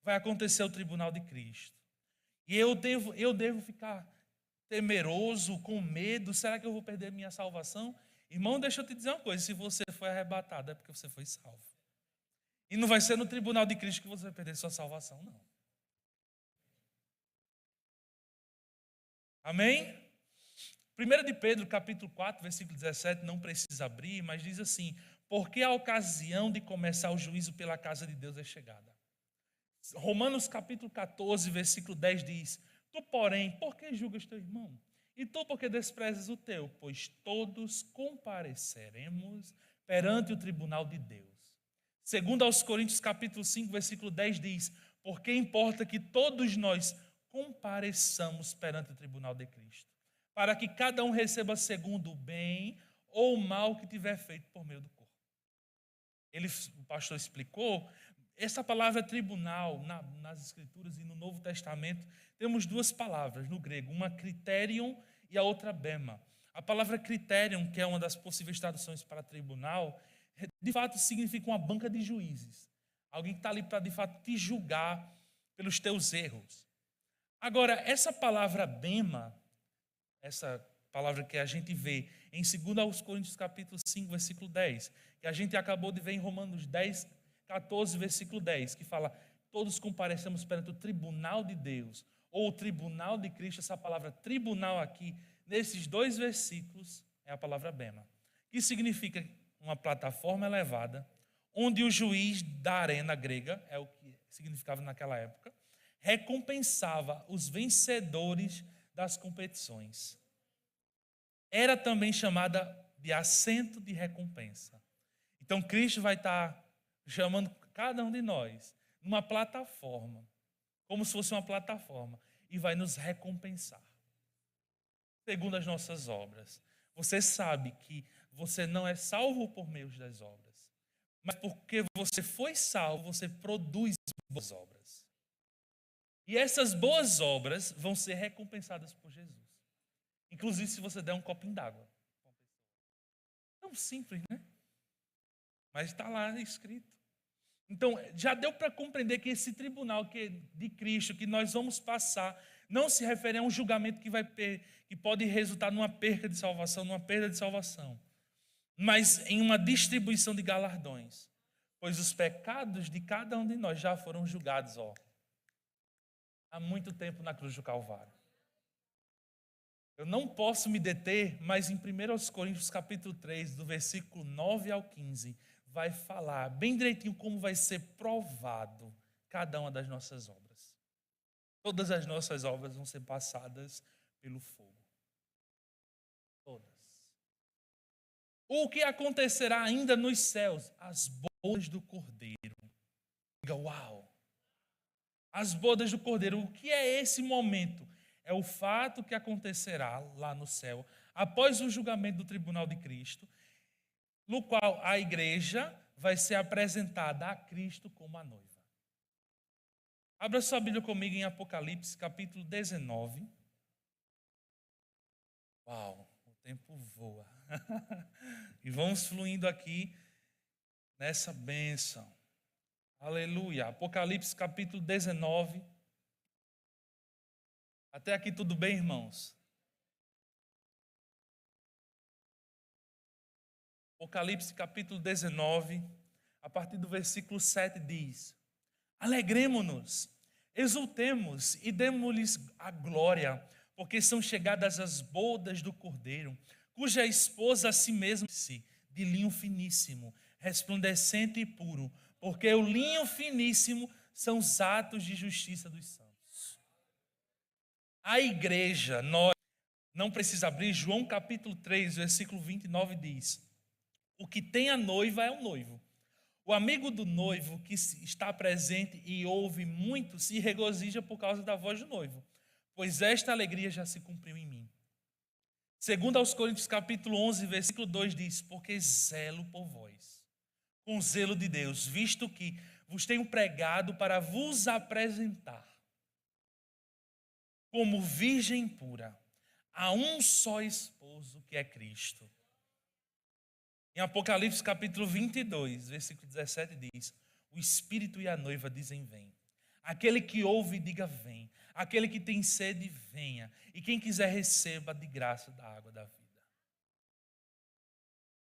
Vai acontecer o tribunal de Cristo. E eu devo ficar temeroso, com medo? Será que eu vou perder minha salvação? Irmão, deixa eu te dizer uma coisa: se você foi arrebatado, é porque você foi salvo. E não vai ser no tribunal de Cristo que você vai perder sua salvação, não. Amém? 1 de Pedro, capítulo 4, versículo 17, não precisa abrir, mas diz assim: porque a ocasião de começar o juízo pela casa de Deus é chegada. Romanos capítulo 14, versículo 10 diz: Tu, porém, por que julgas teu irmão? E tu, por que desprezas o teu? Pois todos compareceremos perante o tribunal de Deus. Segundo aos Coríntios capítulo 5, versículo 10 diz: porque importa que todos nós compareçamos perante o tribunal de Cristo, para que cada um receba segundo o bem ou o mal que tiver feito por meio do corpo. O pastor explicou, essa palavra tribunal, nas Escrituras e no Novo Testamento, temos duas palavras no grego, uma criterion e a outra bema. A palavra criterion, que é uma das possíveis traduções para tribunal, de fato significa uma banca de juízes. Alguém que está ali para, de fato, te julgar pelos teus erros. Agora, essa palavra bema, essa palavra que a gente vê em 2 Coríntios capítulo 5, versículo 10, que a gente acabou de ver em Romanos 10, 14, versículo 10, que fala, todos comparecemos perante o tribunal de Deus, ou o tribunal de Cristo. Essa palavra tribunal aqui, nesses dois versículos, é a palavra bema, que significa uma plataforma elevada, onde o juiz da arena grega, é o que significava naquela época, recompensava os vencedores das competições. Era também chamada de assento de recompensa. Então Cristo vai estar chamando cada um de nós numa plataforma, como se fosse uma plataforma, e vai nos recompensar segundo as nossas obras. Você sabe que você não é salvo por meio das obras, mas porque você foi salvo, você produz boas obras. E essas boas obras vão ser recompensadas por Jesus. Inclusive se você der um copinho d'água. Tão simples, né? Mas está lá escrito. Então, já deu para compreender que esse tribunal de Cristo que nós vamos passar não se refere a um julgamento que pode resultar numa perda de salvação, mas em uma distribuição de galardões, pois os pecados de cada um de nós já foram julgados há muito tempo na cruz do Calvário. Eu não posso me deter, mas em 1 Coríntios capítulo 3, do versículo 9 ao 15, vai falar bem direitinho como vai ser provado cada uma das nossas obras. Todas as nossas obras vão ser passadas pelo fogo. Todas. O que acontecerá ainda nos céus? As bodas do Cordeiro. Diga, uau! As bodas do Cordeiro. O que é esse momento? É o fato que acontecerá lá no céu, após o julgamento do tribunal de Cristo, no qual a igreja vai ser apresentada a Cristo como a noiva. Abra sua Bíblia comigo em Apocalipse, capítulo 19. Uau, o tempo voa. E vamos fluindo aqui nessa bênção. Aleluia. Apocalipse, capítulo 19. Até aqui tudo bem, irmãos? Apocalipse capítulo 19, a partir do versículo 7 diz: alegremo-nos, exultemos e demos-lhes a glória, porque são chegadas as bodas do Cordeiro, cuja esposa a si mesma de linho finíssimo, resplandecente e puro, porque o linho finíssimo são os atos de justiça dos santos. A igreja, nós, não precisa abrir, João capítulo 3, versículo 29 diz: o que tem a noiva é o noivo. O amigo do noivo que está presente e ouve muito se regozija por causa da voz do noivo, pois esta alegria já se cumpriu em mim. Segundo aos Coríntios capítulo 11, versículo 2 diz: porque zelo por vós, com zelo de Deus, visto que vos tenho pregado para vos apresentar como virgem pura a um só esposo, que é Cristo. Em Apocalipse capítulo 22, versículo 17 diz: o Espírito e a noiva dizem vem. Aquele que ouve diga vem. Aquele que tem sede venha. E quem quiser receba de graça da água da vida.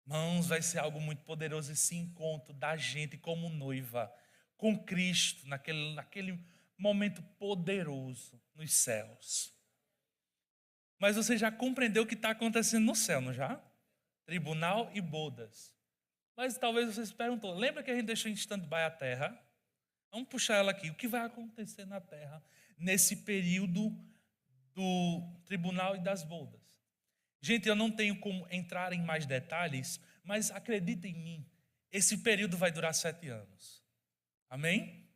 Irmãos, vai ser algo muito poderoso esse encontro da gente como noiva com Cristo naquele momento poderoso nos céus. Mas você já compreendeu o que está acontecendo no céu, não já? Tribunal e bodas. Mas talvez você se perguntou, lembra que a gente deixou em stand-by a terra? Vamos puxar ela aqui. O que vai acontecer na terra nesse período do tribunal e das bodas. Gente, eu não tenho como entrar em mais detalhes, mas acredita em mim, esse período vai durar 7 anos. Amém?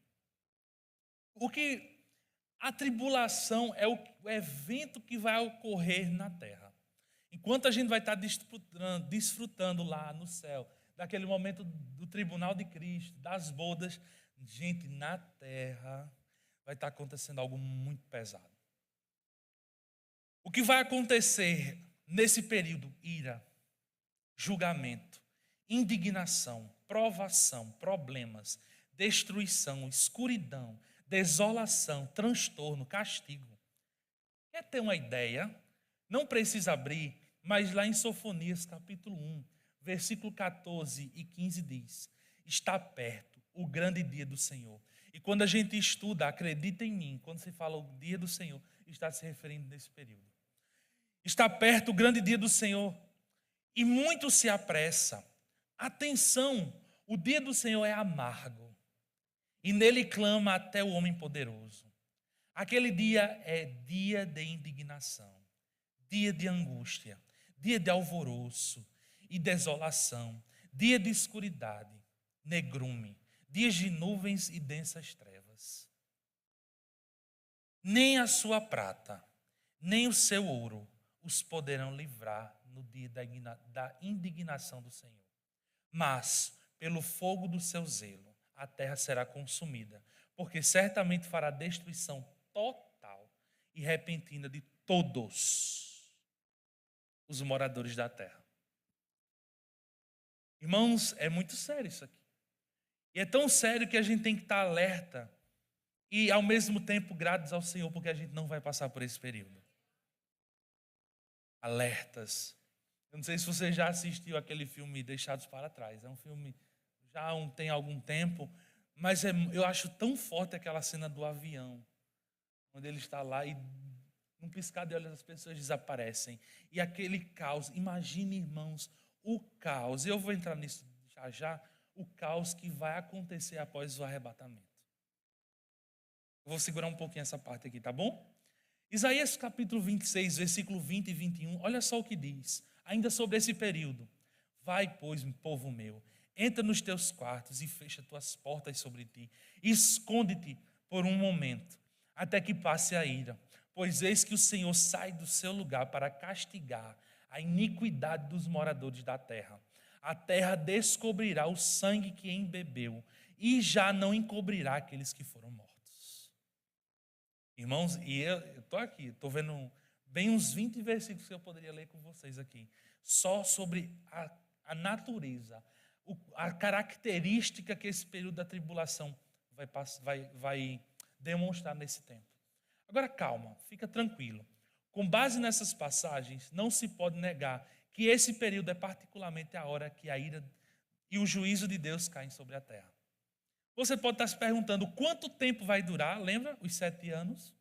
Porque a tribulação é o evento que vai ocorrer na terra. Enquanto a gente vai estar desfrutando lá no céu, daquele momento do tribunal de Cristo, das bodas, gente, na terra vai estar acontecendo algo muito pesado. O que vai acontecer nesse período? Ira, julgamento, indignação, provação, problemas, destruição, escuridão, desolação, transtorno, castigo. Quer ter uma ideia? Não precisa abrir, mas lá em Sofonias capítulo 1, versículo 14 e 15 diz: está perto o grande dia do Senhor. E quando a gente estuda, acredita em mim, quando se fala o dia do Senhor, está se referindo nesse período. Está perto o grande dia do Senhor e muito se apressa. Atenção, o dia do Senhor é amargo e nele clama até o homem poderoso. Aquele dia é dia de indignação, dia de angústia, dia de alvoroço e desolação, dia de escuridade, negrume, dias de nuvens e densas trevas. Nem a sua prata, nem o seu ouro os poderão livrar no dia da indignação do Senhor. Mas, pelo fogo do seu zelo, a terra será consumida, porque certamente fará destruição total e repentina de todos os moradores da terra. Irmãos, é muito sério isso aqui. E é tão sério que a gente tem que estar alerta e, ao mesmo tempo, gratos ao Senhor, porque a gente não vai passar por esse período. Alertas. Eu não sei se você já assistiu aquele filme Deixados para Trás. É um filme já tem algum tempo, mas eu acho tão forte aquela cena do avião, onde ele está lá e num piscar de olhos as pessoas desaparecem. E aquele caos, imagine, irmãos, o caos. Eu vou entrar nisso já, o caos que vai acontecer após o arrebatamento. Eu vou segurar um pouquinho essa parte aqui, tá bom? Isaías capítulo 26, versículo 20 e 21, olha só o que diz, ainda sobre esse período. Vai, pois, povo meu, entra nos teus quartos e fecha tuas portas sobre ti. Esconde-te por um momento, até que passe a ira. Pois eis que o Senhor sai do seu lugar para castigar a iniquidade dos moradores da terra. A terra descobrirá o sangue que embebeu e já não encobrirá aqueles que foram mortos. Irmãos, e eu estou aqui, estou vendo bem uns 20 versículos que eu poderia ler com vocês aqui, só sobre a natureza, a característica que esse período da tribulação vai demonstrar nesse tempo. Agora calma, fica tranquilo. Com base nessas passagens, não se pode negar que esse período é particularmente a hora que a ira e o juízo de Deus caem sobre a terra. Você pode estar se perguntando quanto tempo vai durar, lembra? Os 7 anos?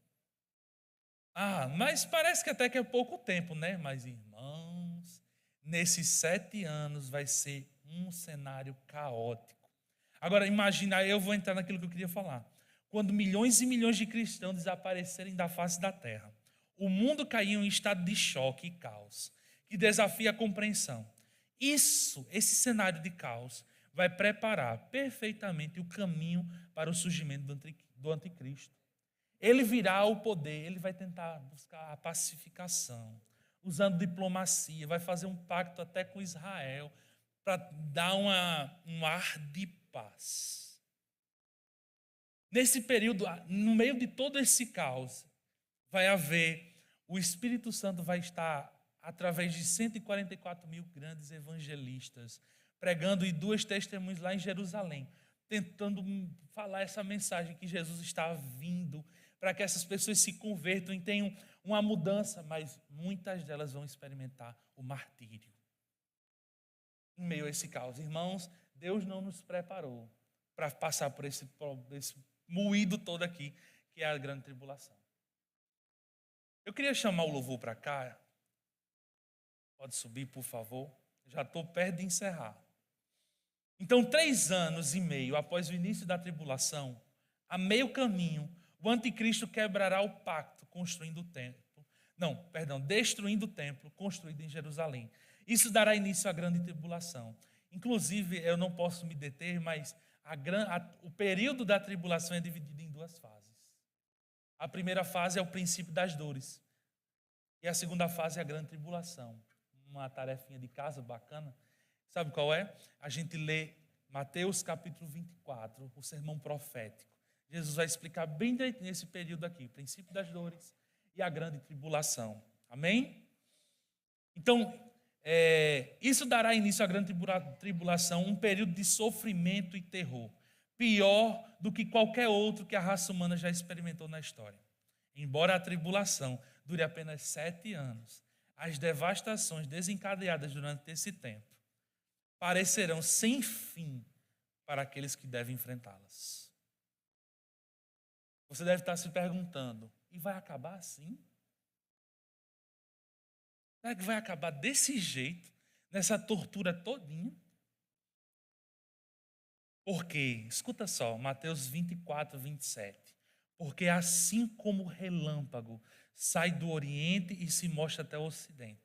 Mas parece que até que é pouco tempo, né? Mas, irmãos, nesses 7 anos vai ser um cenário caótico. Agora, imagina, eu vou entrar naquilo que eu queria falar. Quando milhões e milhões de cristãos desaparecerem da face da terra, o mundo caiu em estado de choque e caos, que desafia a compreensão. Esse cenário de caos, vai preparar perfeitamente o caminho para o surgimento do anticristo. Ele virá ao poder, ele vai tentar buscar a pacificação, usando diplomacia, vai fazer um pacto até com Israel, para dar um ar de paz. Nesse período, no meio de todo esse caos, vai haver, o Espírito Santo vai estar, através de 144 mil grandes evangelistas, pregando e 2 testemunhas lá em Jerusalém, tentando falar essa mensagem que Jesus está vindo, para que essas pessoas se convertam e tenham uma mudança, mas muitas delas vão experimentar o martírio. Em meio a esse caos, irmãos, Deus não nos preparou para passar por esse moído todo aqui, que é a grande tribulação. Eu queria chamar o louvor para cá. Pode subir, por favor. Já estou perto de encerrar. Então, 3 anos e meio após o início da tribulação, a meio caminho, o anticristo quebrará o pacto construindo o templo destruindo o templo construído em Jerusalém. Isso dará início à grande tribulação. Inclusive, eu não posso me deter, mas o período da tribulação é dividido em duas fases. A primeira fase é o princípio das dores. E a segunda fase é a grande tribulação. Uma tarefinha de casa bacana. Sabe qual é? A gente lê Mateus capítulo 24, o sermão profético. Jesus vai explicar bem direitinho esse período aqui, o princípio das dores e a grande tribulação. Amém? Então, isso dará início à grande tribulação, um período de sofrimento e terror, pior do que qualquer outro que a raça humana já experimentou na história. Embora a tribulação dure apenas 7 anos, as devastações desencadeadas durante esse tempo parecerão sem fim para aqueles que devem enfrentá-las. Você deve estar se perguntando, e vai acabar assim? Será que vai acabar desse jeito, nessa tortura todinha? Porque, escuta só, Mateus 24, 27. Porque assim como o relâmpago sai do Oriente e se mostra até o Ocidente,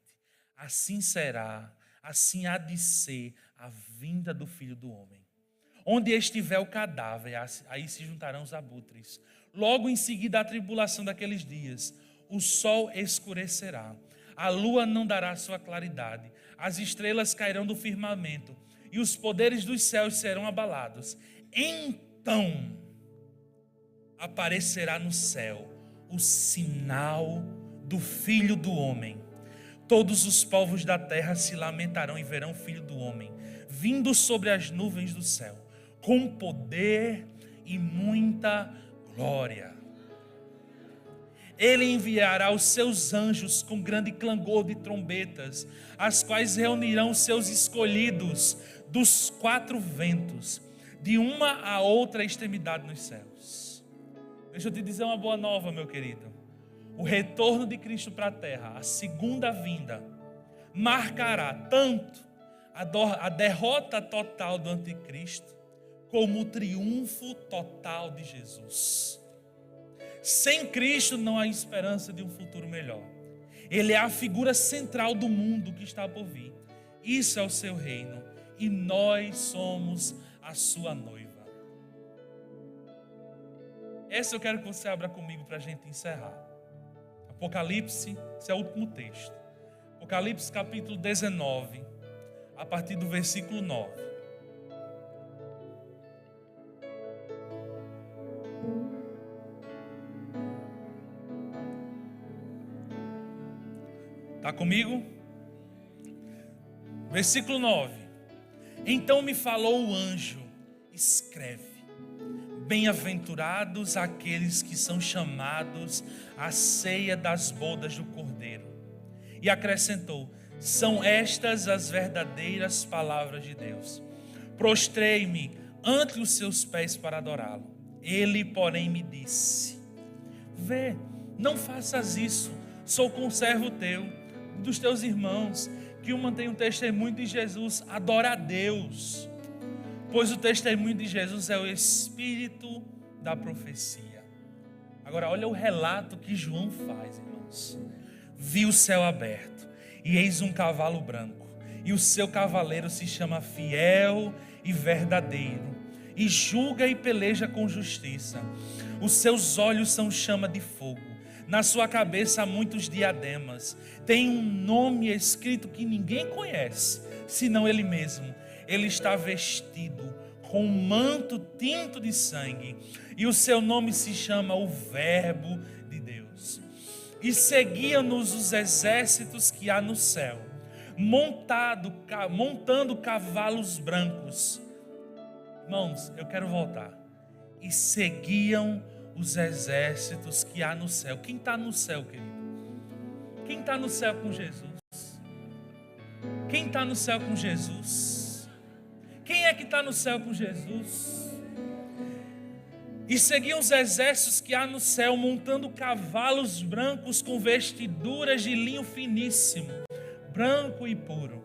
assim será, assim há de ser a vinda do Filho do Homem. Onde estiver o cadáver, aí se juntarão os abutres. Logo em seguida a tribulação daqueles dias, o sol escurecerá, a lua não dará sua claridade, as estrelas cairão do firmamento e os poderes dos céus serão abalados. Então aparecerá no céu o sinal do Filho do Homem. Todos os povos da terra se lamentarão e verão o Filho do Homem vindo sobre as nuvens do céu, com poder e muita glória. Ele enviará os seus anjos com grande clangor de trombetas, as quais reunirão os seus escolhidos dos 4 ventos, de uma a outra extremidade nos céus. Deixa eu te dizer uma boa nova, meu querido. O retorno de Cristo para a terra, a segunda vinda, marcará tanto a derrota total do anticristo, como o triunfo total de Jesus. Sem Cristo não há esperança de um futuro melhor. Ele é a figura central do mundo que está por vir. Isso é o seu reino e nós somos a sua noiva. Essa eu quero que você abra comigo para a gente encerrar. Apocalipse, esse é o último texto. Apocalipse capítulo 19, a partir do versículo 9. Está comigo? Versículo 9. Então me falou o anjo, escreve: bem-aventurados aqueles que são chamados à ceia das bodas do Cordeiro. E acrescentou: são estas as verdadeiras palavras de Deus. Prostrei-me ante os seus pés para adorá-lo. Ele, porém, me disse: vê, não faças isso, sou conservo teu, dos teus irmãos, que um mantém o testemunho de Jesus. Adora a Deus, pois o testemunho de Jesus é o espírito da profecia. Agora olha o relato que João faz, irmãos. Vi o céu aberto, e eis um cavalo branco, e o seu cavaleiro se chama Fiel e Verdadeiro, e julga e peleja com justiça. Os seus olhos são chama de fogo, na sua cabeça há muitos diademas. Tem um nome escrito que ninguém conhece, senão ele mesmo. Ele está vestido com um manto tinto de sangue, e o seu nome se chama o Verbo de Deus. E seguiam-nos os exércitos que há no céu, montando cavalos brancos. Irmãos, eu quero voltar. E seguiam os exércitos que há no céu. Quem está no céu, querido? Quem está no céu com Jesus? Quem está no céu com Jesus? Quem é que está no céu com Jesus? E seguiam os exércitos que há no céu, montando cavalos brancos com vestiduras de linho finíssimo, branco e puro.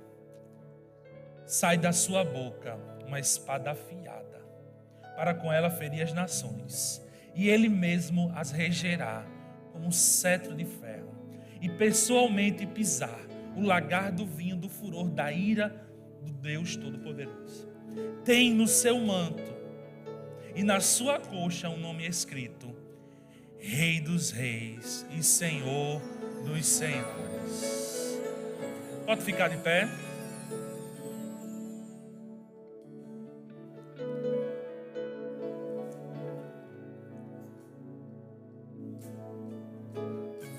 Sai da sua boca uma espada afiada, para com ela ferir as nações, e ele mesmo as regerá como um cetro de ferro. e pessoalmente pisar o lagar do vinho do furor da ira do Deus Todo-Poderoso. Tem no seu manto e na sua coxa um nome escrito: Rei dos Reis e Senhor dos Senhores. Pode ficar de pé?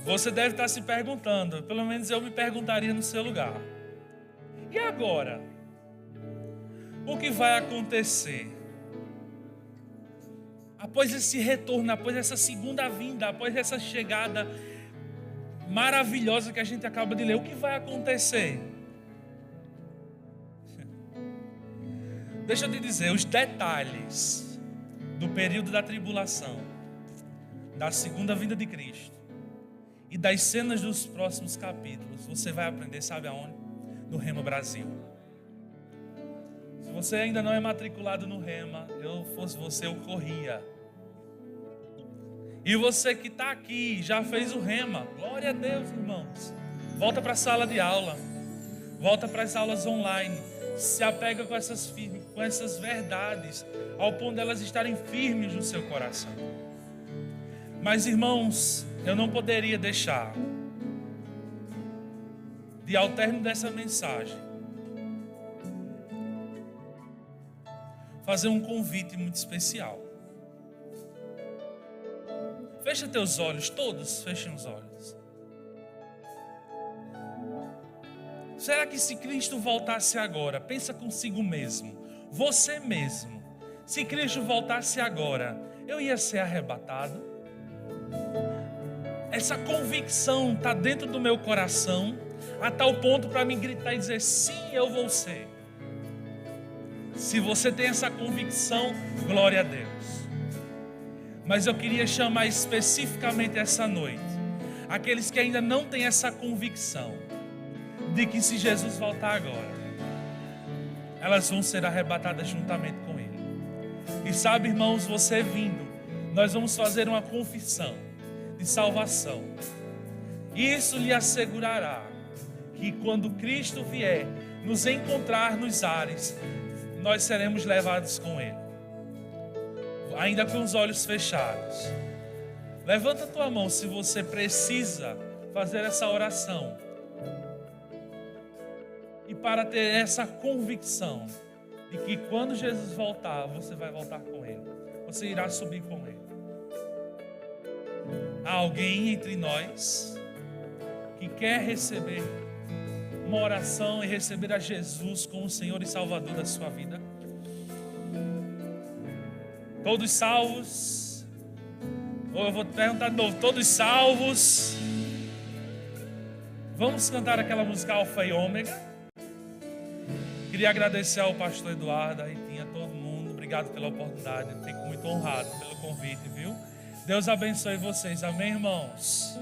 Você deve estar se perguntando, pelo menos eu me perguntaria no seu lugar: e agora? O que vai acontecer? Após esse retorno, após essa segunda vinda, após essa chegada maravilhosa que a gente acaba de ler, o que vai acontecer? Deixa eu te dizer, os detalhes do período da tribulação, da segunda vinda de Cristo e das cenas dos próximos capítulos, você vai aprender, sabe aonde? No Rema Brasil. Se você ainda não é matriculado no Rema, eu fosse você, eu corria. E você que está aqui, já fez o Rema, glória a Deus, irmãos. Volta para a sala de aula, volta para as aulas online, se apega com essas verdades, ao ponto de elas estarem firmes no seu coração. Mas, irmãos, eu não poderia deixar de, ao término dessa mensagem, fazer um convite muito especial. Fecha teus olhos, todos fechem os olhos. Será que se Cristo voltasse agora, pensa consigo mesmo, você mesmo, se Cristo voltasse agora, eu ia ser arrebatado? Essa convicção está dentro do meu coração, a tal ponto para mim gritar e dizer: sim, eu vou ser. Se você tem essa convicção, glória a Deus. Mas eu queria chamar especificamente essa noite aqueles que ainda não têm essa convicção de que se Jesus voltar agora, elas vão ser arrebatadas juntamente com Ele. E sabe, irmãos, você vindo, nós vamos fazer uma confissão de salvação. Isso lhe assegurará que quando Cristo vier nos encontrar nos ares, nós seremos levados com Ele. Ainda com os olhos fechados, levanta a tua mão se você precisa fazer essa oração. E para ter essa convicção de que quando Jesus voltar, você vai voltar com Ele. Você irá subir com Ele. Há alguém entre nós que quer receber uma oração e receber a Jesus como Senhor e Salvador da sua vida? Todos salvos? Ou eu vou te perguntar de novo, todos salvos? Vamos cantar aquela música Alfa e Ômega? Queria agradecer ao pastor Eduardo, a Ritinha, a todo mundo. Obrigado pela oportunidade. Eu fico muito honrado pelo convite, viu? Deus abençoe vocês. Amém, irmãos?